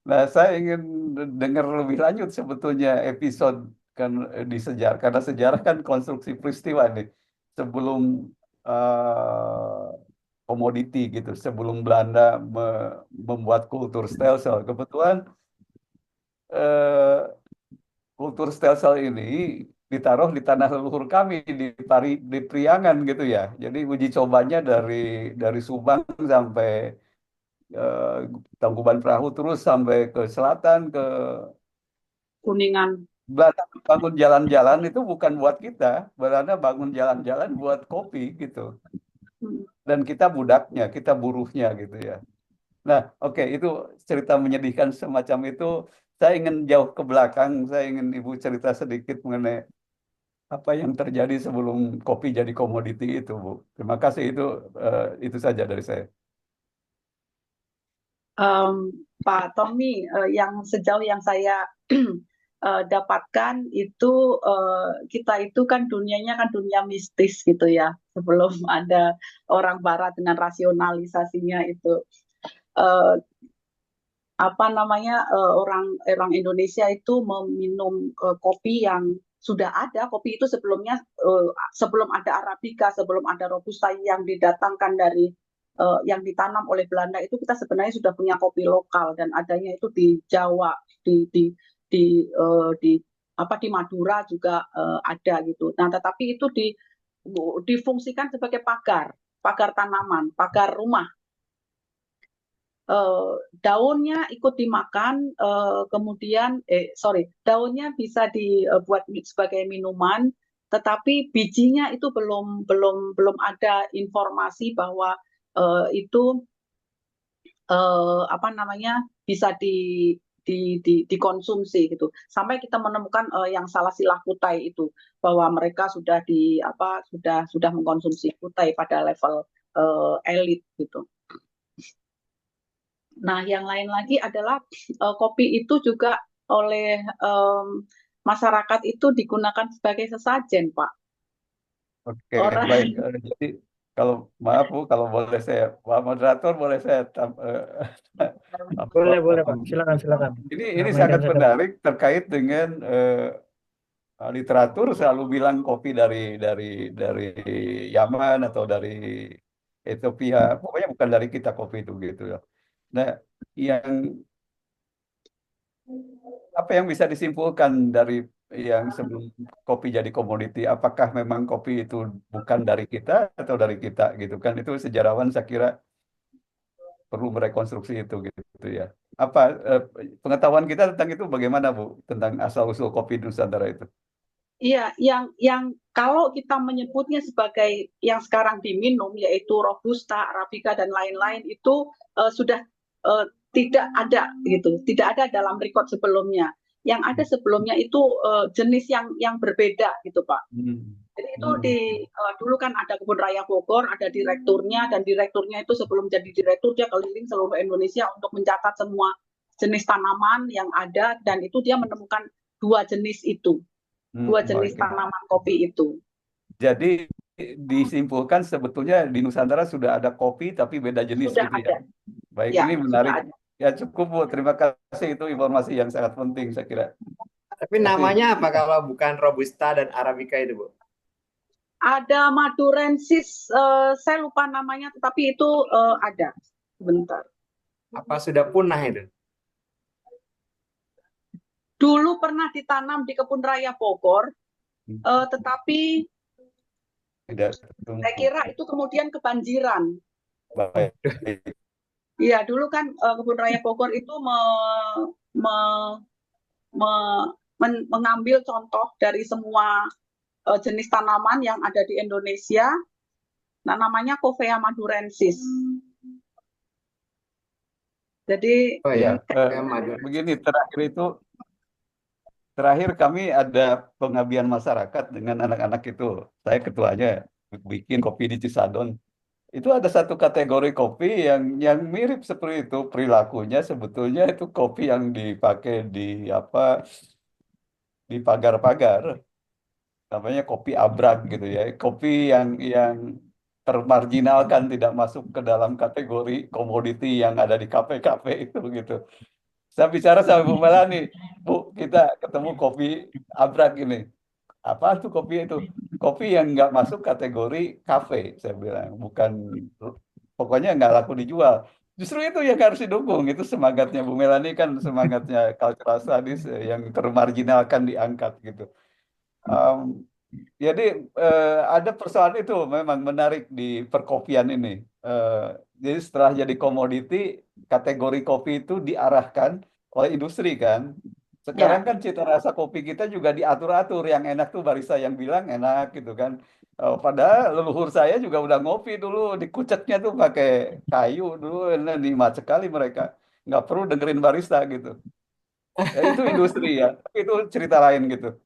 I: Nah, saya ingin dengar lebih lanjut sebetulnya episode kan di sejarah karena sejarah kan konstruksi peristiwa nih sebelum eh, komoditi gitu, sebelum Belanda membuat kultur stelsel. Kebetulan eh, kultur stelsel ini ditaruh di tanah leluhur kami di Priangan gitu ya. Jadi uji cobanya dari Subang sampai eh, Tangkuban Perahu terus sampai ke selatan ke
B: Kuningan.
I: Belanda bangun jalan-jalan itu bukan buat kita, Belanda bangun jalan-jalan buat kopi gitu.
B: Hmm.
I: Dan kita budaknya, kita buruhnya gitu ya. Nah, oke, itu cerita menyedihkan semacam itu. Saya ingin jauh ke belakang, saya ingin Ibu cerita sedikit mengenai apa yang terjadi sebelum kopi jadi komoditi itu, Bu. Terima kasih, itu saja dari saya.
B: Pak Tommy, yang sejauh yang saya dapatkan itu kita itu kan dunianya kan dunia mistis gitu ya, sebelum ada orang Barat dengan rasionalisasinya itu. Eh, Apa namanya, orang Indonesia itu meminum kopi yang sudah ada. Kopi itu sebelumnya sebelum ada Arabica, sebelum ada Robusta yang didatangkan dari yang ditanam oleh Belanda, itu kita sebenarnya sudah punya kopi lokal dan adanya itu di Jawa, di apa di Madura juga ada gitu. Nah, tetapi itu difungsikan sebagai pagar tanaman, pagar rumah. Daunnya ikut dimakan, kemudian daunnya bisa dibuat sebagai minuman, tetapi bijinya itu belum ada informasi bahwa itu apa namanya bisa dikonsumsi gitu. Sampai kita menemukan yang Salasilah Kutai itu, bahwa mereka sudah mengkonsumsi kutai pada level elit gitu. Nah, yang lain lagi adalah kopi itu juga oleh masyarakat itu digunakan sebagai sesajen, Pak.
I: Oke,
B: Orang
I: baik. Jadi kalau maaf Bu, kalau boleh saya, Pak Moderator boleh saya
A: Boleh Pak, silakan silakan.
I: ini
A: Ramai dan
I: sangat
A: sehat.
I: menarik terkait dengan literatur selalu bilang kopi dari Yaman atau dari Ethiopia, pokoknya bukan dari kita kopi itu gitu ya. Nah, yang apa yang bisa disimpulkan dari yang sebelum kopi jadi komoditi? Apakah memang kopi itu bukan dari kita atau dari kita gitu kan? Itu sejarawan saya kira perlu merekonstruksi itu gitu ya. Apa pengetahuan kita tentang itu bagaimana Bu? Tentang asal-usul kopi Nusantara itu?
B: Iya, yang kalau kita menyebutnya sebagai yang sekarang diminum yaitu Robusta, Arabica dan lain-lain itu sudah tidak ada gitu, tidak ada dalam record sebelumnya. Yang ada sebelumnya itu jenis yang berbeda gitu Pak. Jadi itu dulu kan ada Kebun Raya Bogor, ada direkturnya dan direkturnya itu sebelum jadi direktur dia keliling seluruh Indonesia untuk mencatat semua jenis tanaman yang ada dan itu dia menemukan dua jenis itu. Dua jenis
I: Oke.
B: tanaman kopi itu.
I: Jadi disimpulkan sebetulnya di Nusantara sudah ada kopi tapi beda jenis
B: Sudah
I: gitu
B: ada.
I: ya. Baik,
B: Ya,
I: ini
B: sudah
I: menarik.
B: ada.
I: Ya cukup Bu, terima kasih itu informasi yang sangat penting saya kira.
C: Tapi namanya apa kalau bukan Robusta dan Arabica itu, Bu?
B: Ada Madurensis, saya lupa namanya, tetapi itu ada. Sebentar.
C: Apa sudah punah itu?
B: Dulu pernah ditanam di Kebun Raya Bogor, tetapi
I: Tidak
B: saya kira itu kemudian kebanjiran.
I: baik.
B: Iya, dulu kan Kebun Raya Bogor itu mengambil contoh dari semua jenis tanaman yang ada di Indonesia. Nah, namanya Coffea madurensis. Jadi
C: Oh ya,
I: begini terakhir kami ada pengabdian masyarakat dengan anak-anak itu. Saya ketuanya bikin kopi di Cisadon. Itu ada satu kategori kopi yang mirip seperti itu perilakunya sebetulnya itu kopi yang dipakai di pagar-pagar namanya kopi abrak gitu ya kopi yang termarginalkan tidak masuk ke dalam kategori komoditi yang ada di kafe-kafe itu gitu. Saya bicara sama Bu Melani, Bu kita ketemu kopi abrak ini. Apa tuh kopi itu? Kopi yang nggak masuk kategori kafe, saya bilang. Bukan, pokoknya nggak laku dijual. Justru itu yang harus didukung. Itu semangatnya Bu Melani kan semangatnya cultural studies yang termarginalkan diangkat gitu. Em, jadi ada persoalan itu memang menarik di perkopian ini. Eh, jadi setelah jadi komoditi, kategori kopi itu diarahkan oleh industri kan. Sekarang
B: ya,
I: kan cita rasa kopi kita juga diatur-atur. Yang enak tuh barista yang bilang enak gitu kan. Padahal leluhur saya juga udah ngopi dulu, dikuceknya tuh pakai kayu dulu, nah, nikmat sekali mereka. Nggak perlu dengerin barista gitu. Ya, itu industri ya, tapi itu cerita lain gitu.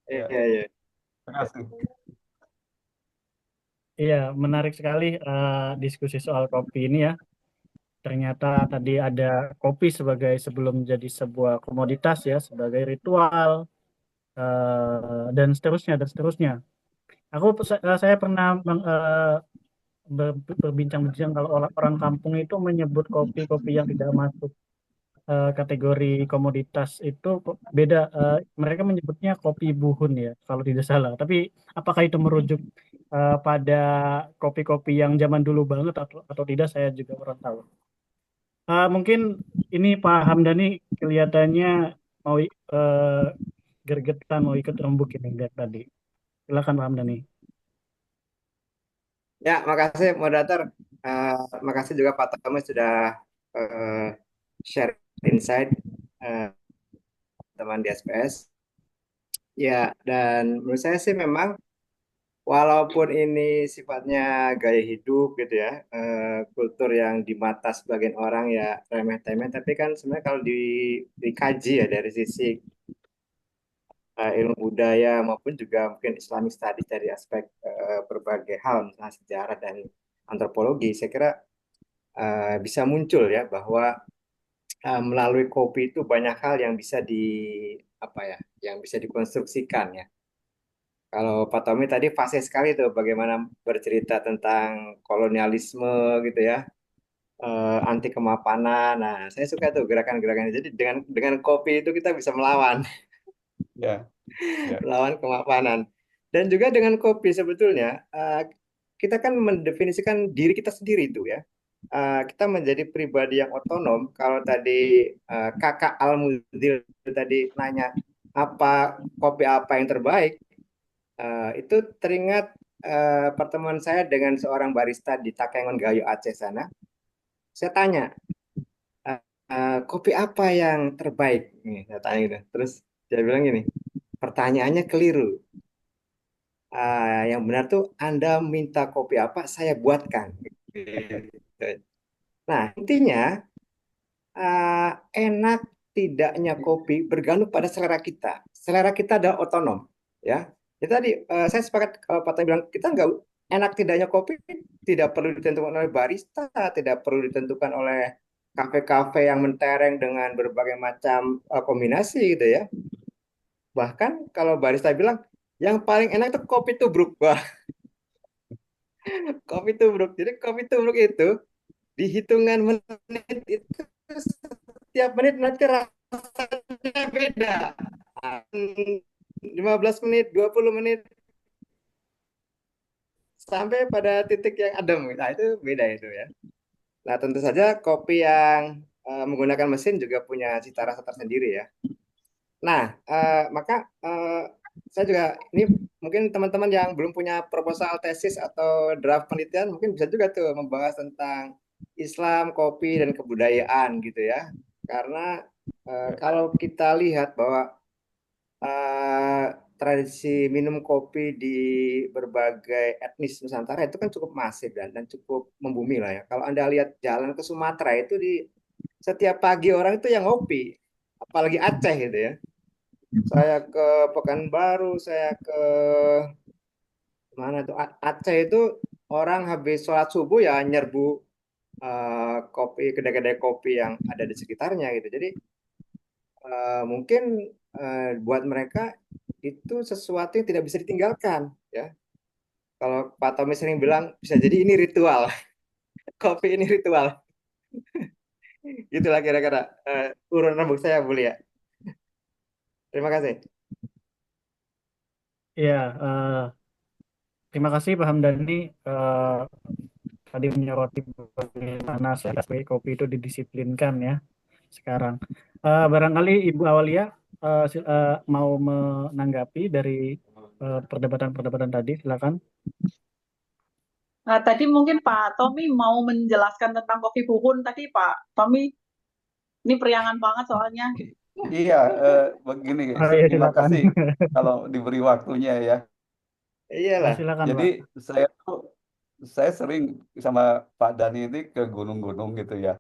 I: Ya,
C: Iya, iya.
I: terima kasih.
A: Iya, menarik sekali diskusi soal kopi ini ya. Ternyata tadi ada kopi sebagai sebelum jadi sebuah komoditas ya, sebagai ritual dan seterusnya dan seterusnya. Saya pernah berbincang-bincang kalau orang kampung itu menyebut kopi-kopi yang tidak masuk kategori komoditas itu beda. Mereka menyebutnya kopi buhun ya, kalau tidak salah. Tapi apakah itu merujuk pada kopi-kopi yang zaman dulu banget atau tidak, saya juga kurang tahu. Mungkin ini Pak Hamdani kelihatannya mau gergetan, mau ikut rembuk ini lihat tadi. Silakan Pak Hamdani.
C: Ya, makasih moderator. Makasih juga Pak Thomas sudah eh, share insight teman di SPS. Ya, dan menurut saya sih memang walaupun ini sifatnya gaya hidup gitu ya, kultur yang di mata sebagian orang ya remeh-temeh, tapi kan sebenarnya kalau dikaji ya dari sisi ilmu budaya maupun juga mungkin Islamic studies dari aspek berbagai hal, misalnya sejarah dan antropologi, saya kira bisa muncul ya bahwa melalui kopi itu banyak hal yang bisa di apa ya, yang bisa dikonstruksikan ya. Kalau Pak Tommy tadi fasih sekali tuh bagaimana bercerita tentang kolonialisme gitu ya, anti kemapanan. Nah, saya suka tuh gerakan-gerakan itu. Jadi dengan kopi itu kita bisa melawan
I: Ya, ya.
C: melawan kemapanan. Dan juga dengan kopi sebetulnya kita kan mendefinisikan diri kita sendiri itu ya. Kita menjadi pribadi yang otonom. Kalau tadi Kakak Almudil tadi nanya apa kopi apa yang terbaik, itu teringat pertemuan saya dengan seorang barista di Takengon Gayo Aceh sana. Saya tanya, kopi apa yang terbaik? Nih, saya tanya gitu. Terus dia bilang gini, pertanyaannya keliru. Yang benar tuh Anda minta kopi apa, saya buatkan. Gitu. Nah, intinya enak tidaknya kopi bergantung pada selera kita. Selera kita adalah otonom, ya. Itu tadi saya sepakat kalau Pak Tanya bilang kita nggak enak tidaknya kopi tidak perlu ditentukan oleh barista, tidak perlu ditentukan oleh kafe-kafe yang mentereng dengan berbagai macam kombinasi gitu ya. Bahkan kalau barista bilang yang paling enak itu kopi tubruk. Wah, kopi tubruk. Jadi kopi tubruk itu di hitungan menit itu setiap menit nanti rasanya beda. 15 menit, 20 menit sampai pada titik yang adem. Nah, itu beda itu ya. Nah, tentu saja kopi yang menggunakan mesin juga punya cita rasa tersendiri ya. Nah, maka saya juga ini mungkin teman-teman yang belum punya proposal tesis atau draft penelitian mungkin bisa juga tuh membahas tentang Islam, kopi dan kebudayaan gitu ya. Karena kalau kita lihat bahwa eh, tradisi minum kopi di berbagai etnis Nusantara itu kan cukup masif dan cukup membumi lah ya. Kalau Anda lihat jalan ke Sumatera itu di setiap pagi orang itu yang ngopi, apalagi Aceh gitu ya. Saya ke Pekanbaru, saya ke mana tuh Aceh itu orang habis sholat subuh ya nyerbu kopi kedai-kedai kopi yang ada di sekitarnya gitu. Jadi mungkin buat mereka itu sesuatu yang tidak bisa ditinggalkan ya. Kalau Pak Tommy sering bilang bisa jadi ini ritual, kopi ini ritual. Itulah kira-kira urun rambut saya boleh ya. Terima kasih.
A: Ya, terima kasih Pak Hamdani tadi menyoroti bagaimana kopi itu didisiplinkan ya sekarang. Barangkali Ibu Awalia mau menanggapi dari perdebatan-perdebatan tadi, silakan.
B: Nah, tadi mungkin Pak Tommy mau menjelaskan tentang kopi buhun tadi Pak Tommy. Ini periangan banget soalnya.
I: Iya, begini,
A: Oh, ya,
I: terima
A: silakan.
I: kasih kalau diberi waktunya ya.
C: Iyalah.
A: Silakan
I: Jadi
A: Pak.
I: saya sering sama Pak Dani ini ke gunung-gunung gitu ya.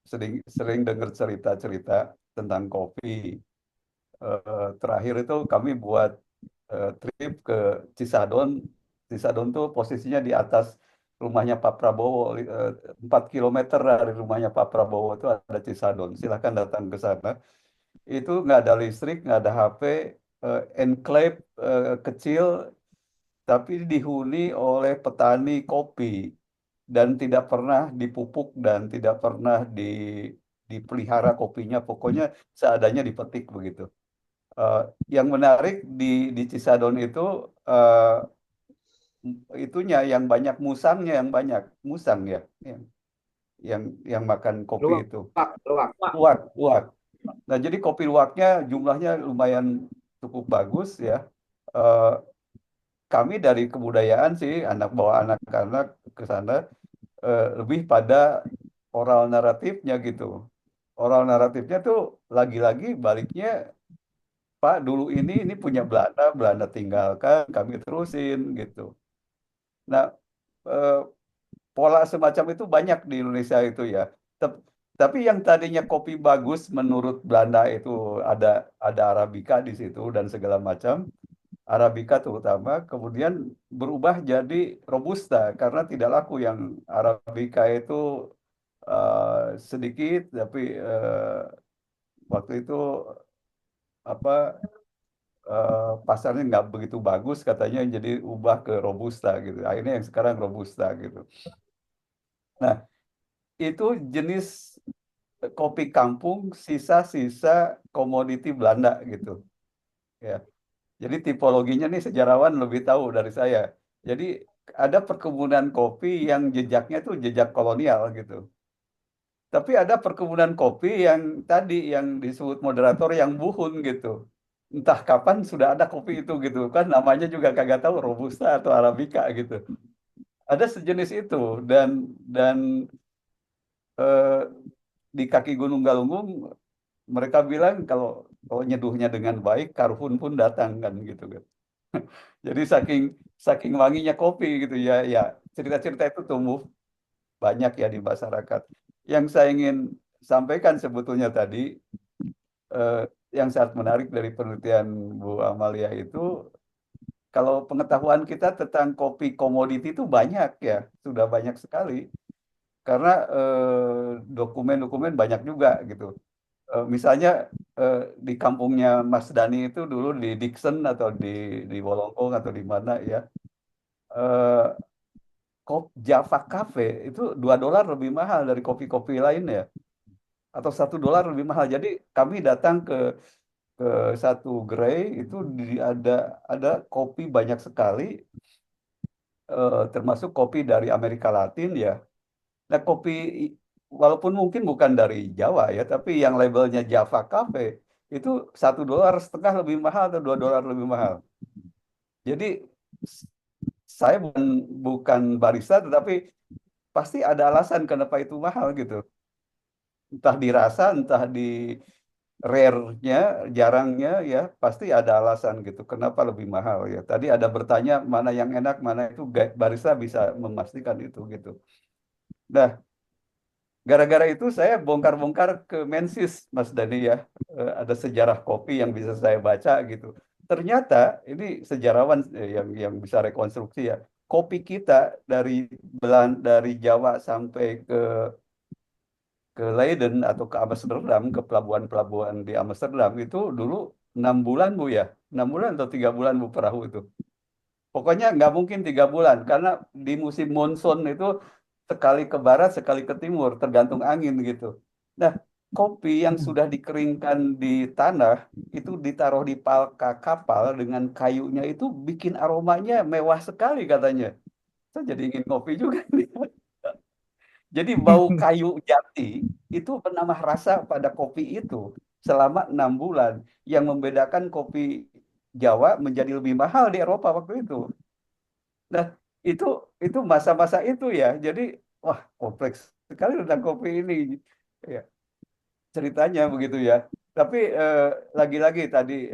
I: Sering dengar cerita-cerita tentang kopi. Terakhir itu kami buat trip ke Cisadon. Cisadon tuh posisinya di atas rumahnya Pak Prabowo, 4 kilometer dari rumahnya Pak Prabowo itu ada Cisadon. Silahkan datang ke sana. Itu nggak ada listrik, nggak ada HP, enclave kecil, tapi dihuni oleh petani kopi dan tidak pernah dipupuk dan tidak pernah dipelihara kopinya. Pokoknya seadanya dipetik begitu. Eh, yang menarik di Cisadon itu eh, itunya yang banyak musangnya yang banyak musang ya yang makan kopi
C: Luwak,
I: itu
C: luwak.
I: luwak luwak. Nah jadi kopi luwaknya jumlahnya lumayan cukup bagus ya. Eh, kami dari kebudayaan sih anak bawa anak-anak ke sana lebih pada oral naratifnya gitu. Oral naratifnya tuh lagi-lagi baliknya Pak dulu ini punya Belanda, Belanda tinggalkan, kami terusin gitu. Nah, eh, pola semacam itu banyak di Indonesia itu ya. Tep- Tapi yang tadinya kopi bagus menurut Belanda itu ada Arabica di situ dan segala macam, Arabica terutama, kemudian berubah jadi Robusta karena tidak laku yang Arabica itu sedikit, tapi waktu itu apa pasarnya nggak begitu bagus katanya, jadi ubah ke robusta gitu. Akhirnya yang sekarang robusta gitu. Nah, itu jenis kopi kampung sisa-sisa komoditi Belanda gitu ya. Jadi tipologinya nih sejarawan lebih tahu dari saya. Jadi ada perkebunan kopi yang jejaknya tuh jejak kolonial gitu. Tapi ada perkebunan kopi yang tadi yang disebut moderator yang buhun gitu. Entah kapan sudah ada kopi itu gitu kan, namanya juga kagak tahu robusta atau arabica gitu. Ada sejenis itu, dan eh, di kaki Gunung Galunggung mereka bilang kalau nyeduhnya dengan baik, karhun pun datang kan gitu kan. Jadi saking saking wanginya kopi gitu ya, ya cerita-cerita itu tumbuh banyak ya di masyarakat. Yang saya ingin sampaikan sebetulnya tadi, eh, yang sangat menarik dari penelitian Bu Amalia itu, kalau pengetahuan kita tentang kopi komoditi itu banyak ya, sudah banyak sekali. Karena dokumen-dokumen banyak juga gitu. Misalnya di kampungnya Mas Dani itu dulu di Dixon atau di Wolongkong atau di mana ya, eh, Java Cafe itu $2 lebih mahal dari kopi-kopi lain ya, atau $1 lebih mahal. Jadi kami datang ke satu gerai itu ada kopi banyak sekali, termasuk kopi dari Amerika Latin ya. Nah, kopi walaupun mungkin bukan dari Jawa ya, tapi yang labelnya Java Cafe itu $1,5 lebih mahal atau $2 lebih mahal. Jadi s- saya bukan barista, tetapi pasti ada alasan kenapa itu mahal gitu. Entah dirasa, entah di rare-nya, jarangnya ya, pasti ada alasan gitu. Kenapa lebih mahal ya? Tadi ada bertanya mana yang enak, mana itu barista bisa memastikan itu gitu. Nah, gara-gara itu saya bongkar-bongkar ke Mensis, Mas Dani ya. Ada sejarah kopi yang bisa saya baca gitu. Ternyata ini sejarawan yang bisa rekonstruksi ya. Kopi kita dari Jawa sampai ke Leiden atau ke Amsterdam, ke pelabuhan-pelabuhan di Amsterdam itu dulu 6 bulan Bu ya. 6 bulan atau 3 bulan Bu perahu itu. Pokoknya nggak mungkin 3 bulan karena di musim monsun itu sekali ke barat, sekali ke timur, tergantung angin gitu. Nah, kopi yang sudah dikeringkan di tanah itu ditaruh di palka kapal dengan kayunya itu bikin aromanya mewah sekali katanya. Saya jadi ingin kopi juga nih. Jadi bau kayu jati itu menambah rasa pada kopi itu selama 6 bulan, yang membedakan kopi Jawa menjadi lebih mahal di Eropa waktu itu. Nah, itu itu masa-masa itu ya. Jadi, wah, kompleks sekali tentang kopi ini. Ya, ceritanya begitu ya. Tapi lagi-lagi tadi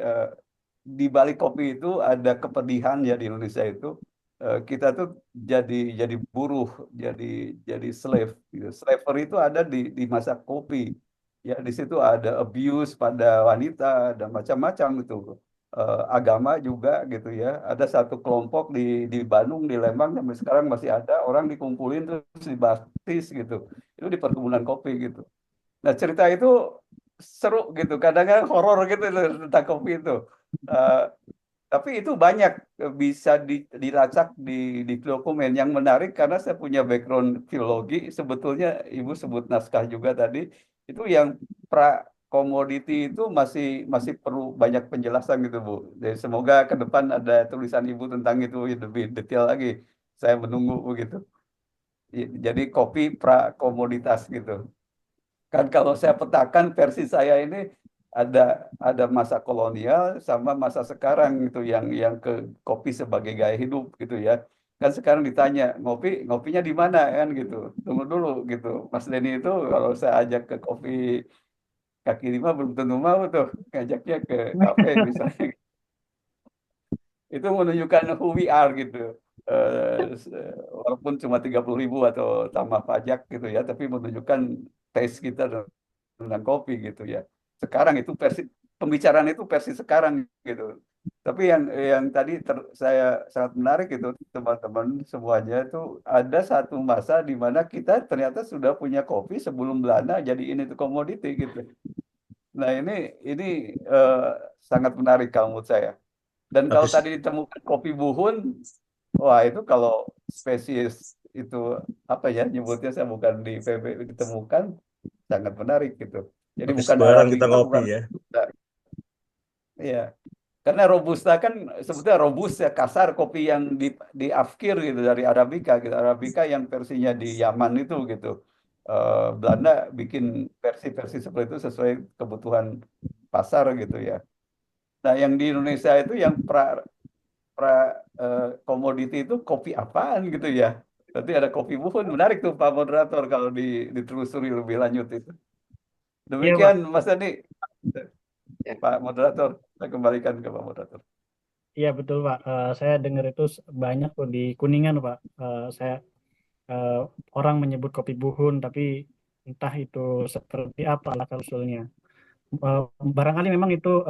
I: di balik kopi itu ada kepedihan ya di Indonesia itu. Kita tuh jadi buruh, jadi jadi slave. Gitu. Slavery itu ada di masa kopi. Ya, di situ ada abuse pada wanita dan macam-macam itu. Agama juga gitu ya. Ada satu kelompok di Bandung, di Lembang sampai sekarang masih ada orang dikumpulin terus dibaptis gitu. Itu di perkebunan kopi gitu. Nah, cerita itu seru gitu, kadang-kadang horor gitu loh tentang kopi itu. Eh, tapi itu banyak bisa dilacak di dokumen. Yang menarik karena saya punya background filologi, sebetulnya Ibu sebut naskah juga tadi, itu yang pra komoditi itu masih masih perlu banyak penjelasan gitu Bu. Jadi semoga ke depan ada tulisan Ibu tentang itu lebih detail lagi. Saya menunggu begitu. Jadi kopi pra komoditas gitu. Kan kalau saya petakan versi saya ini ada ada masa kolonial sama masa sekarang itu yang ke kopi sebagai gaya hidup gitu ya. Kan sekarang ditanya ngopinya di mana kan gitu. Tunggu dulu gitu. Mas Denny itu kalau saya ajak ke kopi kaki lima belum tentu mau tuh ngajaknya ke kafe misalnya. Itu menunjukkan who we are gitu. Walaupun cuma 30.000 atau tambah pajak gitu ya, tapi menunjukkan taste kita tentang kopi gitu ya. Sekarang itu versi pembicaraan itu versi sekarang gitu. Tapi yang tadi saya sangat menarik itu teman-teman semuanya itu ada satu masa di mana kita ternyata sudah punya kopi sebelum Belanda jadi ini tuh komoditi gitu. Nah, ini sangat menarik kalau menurut saya. Dan kalau
E: Habis
I: tadi ditemukan kopi buhun, wah itu kalau spesies itu apa ya nyebutnya, saya bukan di PB ditemukan, sangat menarik gitu. Jadi
E: habis
I: bukan
E: lebaran kita
I: Arabica,
E: ngopi
I: bukan
E: ya.
I: Robusta. Iya. Karena Robusta kan sebetulnya Robusta kasar, kopi yang di afkir gitu dari Arabica gitu. Arabica yang versinya di Yaman itu gitu. Belanda bikin versi-versi seperti itu sesuai kebutuhan pasar gitu ya. Nah, yang di Indonesia itu yang pra komoditi itu kopi apaan gitu ya. Berarti ada kopi buhun. Menarik tuh Pak Moderator kalau ditelusuri lebih lanjut itu.
A: Iya, Pak.
I: Demikian Mas Andi.
C: Ya.
I: Pak Moderator, saya kembalikan ke Pak Moderator.
A: Iya, betul, Pak. Saya dengar itu banyak tuh di Kuningan, Pak. Saya orang menyebut kopi buhun, tapi entah itu seperti apa asal-usulnya. Eh, Barangkali memang itu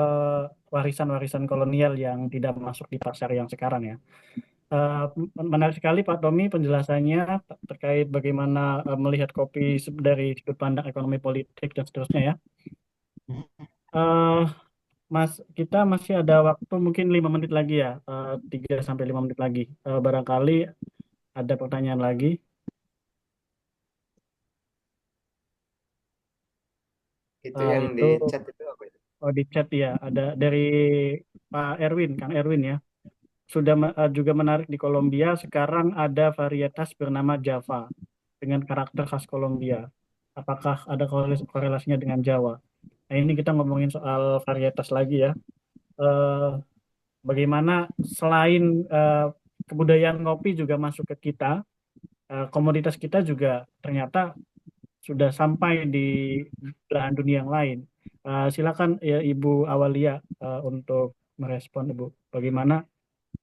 A: warisan-warisan kolonial yang tidak masuk di pasar yang sekarang ya. Menarik sekali Pak Tommy penjelasannya terkait bagaimana melihat kopi dari sudut pandang ekonomi politik dan seterusnya ya. Eh, Mas, kita masih ada waktu mungkin 5 menit lagi ya, 3 sampai 5 menit lagi. Barangkali ada pertanyaan lagi.
C: Itu yang
A: Itu
C: di chat itu apa itu?
A: di chat ya, ada dari Pak Erwin, Kang Erwin ya. Sudah juga menarik di Kolombia. Sekarang ada varietas bernama Java dengan karakter khas Kolombia. Apakah ada korelasinya dengan Jawa? Nah, ini kita ngomongin soal varietas lagi ya. Eh, Bagaimana selain kebudayaan ngopi juga masuk ke kita, komoditas kita juga ternyata sudah sampai di belahan dunia yang lain. Silakan ya Ibu Awalia untuk merespon Ibu. Bagaimana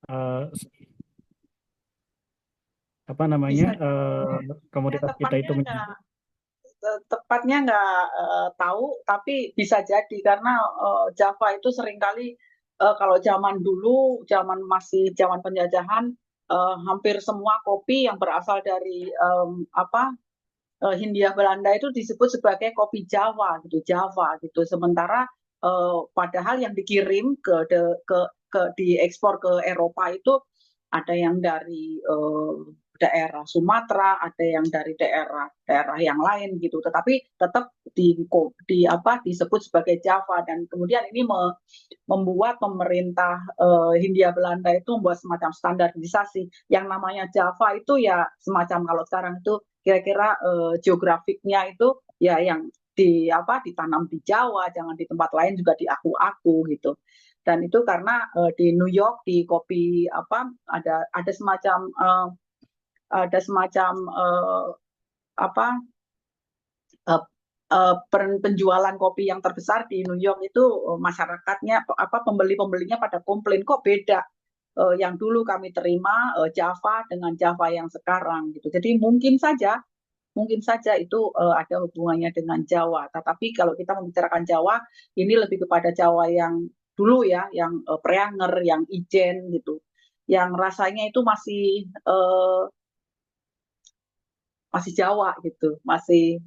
A: eh, apa namanya
B: Bisa
A: komoditas kita itu
B: tepatnya nggak tahu, tapi bisa jadi karena Java itu seringkali kalau zaman dulu, masih zaman penjajahan, hampir semua kopi yang berasal dari Hindia Belanda itu disebut sebagai kopi Jawa gitu, Java gitu. Sementara padahal yang dikirim ke diekspor ke Eropa itu ada yang dari daerah Sumatera, ada yang dari daerah yang lain gitu. Tetapi tetap disebut sebagai Java dan kemudian ini membuat pemerintah Hindia Belanda itu membuat semacam standarisasi. Yang namanya Java itu ya semacam kalau sekarang itu kira-kira geografiknya itu ya yang ditanam di Jawa, jangan di tempat lain juga diaku-aku gitu. Dan itu karena di New York di kopi ada semacam penjualan kopi yang terbesar di New York itu masyarakatnya pembeli-pembelinya pada komplain kok beda yang dulu kami terima Java dengan Java yang sekarang gitu. Jadi mungkin saja itu ada hubungannya dengan Jawa. Tetapi kalau kita membicarakan Jawa, ini lebih kepada Jawa yang dulu ya, yang Preanger, yang Ijen gitu, yang rasanya itu masih Jawa gitu, masih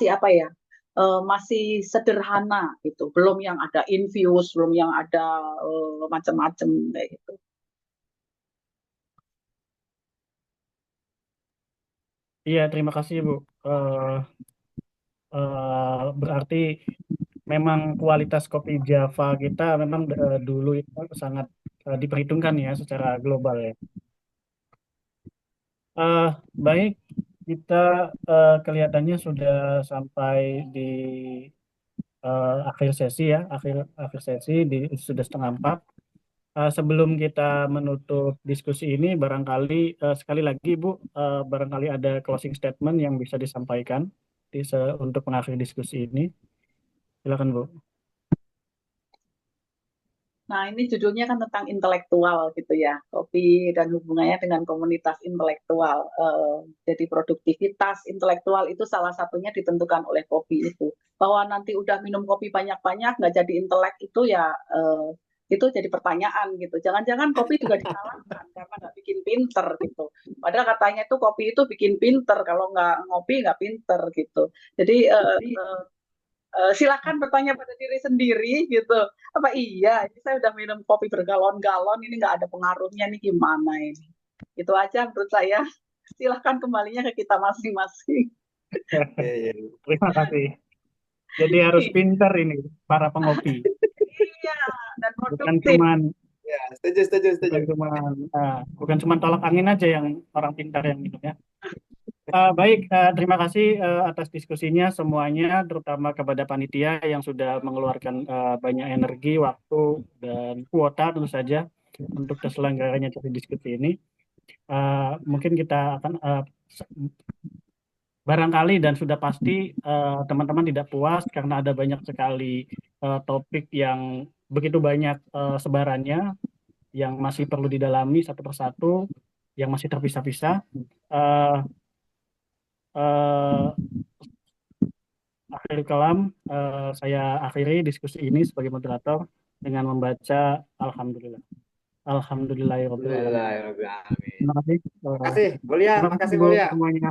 B: apa ya, masih sederhana gitu, belum yang ada infuse, belum yang ada macam-macam kayak gitu.
A: Iya, terima kasih Bu. Berarti memang kualitas kopi Java kita memang dulu itu sangat diperhitungkan ya secara global ya. Baik, kita kelihatannya sudah sampai di akhir sesi ya, akhir sesi sudah 3:30. Sebelum kita menutup diskusi ini, barangkali sekali lagi Bu, barangkali ada closing statement yang bisa disampaikan untuk mengakhiri diskusi ini. Silakan Bu.
B: Nah, ini judulnya kan tentang intelektual gitu ya, kopi dan hubungannya dengan komunitas intelektual. Jadi produktivitas intelektual itu salah satunya ditentukan oleh kopi itu. Bahwa nanti udah minum kopi banyak-banyak nggak jadi intelek itu ya itu jadi pertanyaan gitu. Jangan-jangan kopi juga disalahkan karena nggak bikin pinter gitu. Padahal katanya itu kopi itu bikin pinter, kalau nggak ngopi nggak pinter gitu. Jadi Silakan bertanya pada diri sendiri gitu. Apa iya, ini saya udah minum kopi bergalon-galon, ini nggak ada pengaruhnya nih gimana ini? Itu aja menurut saya. Silakan kembalinya ke kita masing-masing.
C: Iya, iya.
A: Terima kasih. Jadi harus pintar ini para pengopi.
B: Iya, dan
A: Bukan
B: produktif.
A: cuman
C: Ya, setuju.
A: bukan cuman tolak angin aja yang orang pintar yang minum ya. Baik, terima kasih atas diskusinya semuanya, terutama kepada panitia yang sudah mengeluarkan banyak energi, waktu, dan kuota tentu saja untuk terselenggaranya diskusi ini. Mungkin kita akan barangkali dan sudah pasti teman-teman tidak puas karena ada banyak sekali topik yang begitu banyak sebarannya yang masih perlu didalami satu persatu, yang masih terpisah-pisah. Akhir kalam, saya akhiri diskusi ini sebagai moderator dengan membaca Alhamdulillah. Alhamdulillahirobbilalamin.
C: Alhamdulillahirobbilalamin.
A: Terima kasih.
C: Makasih, Mulia.
A: Terima kasih
C: Makasih,
A: Bu
C: Mulia.
A: semuanya.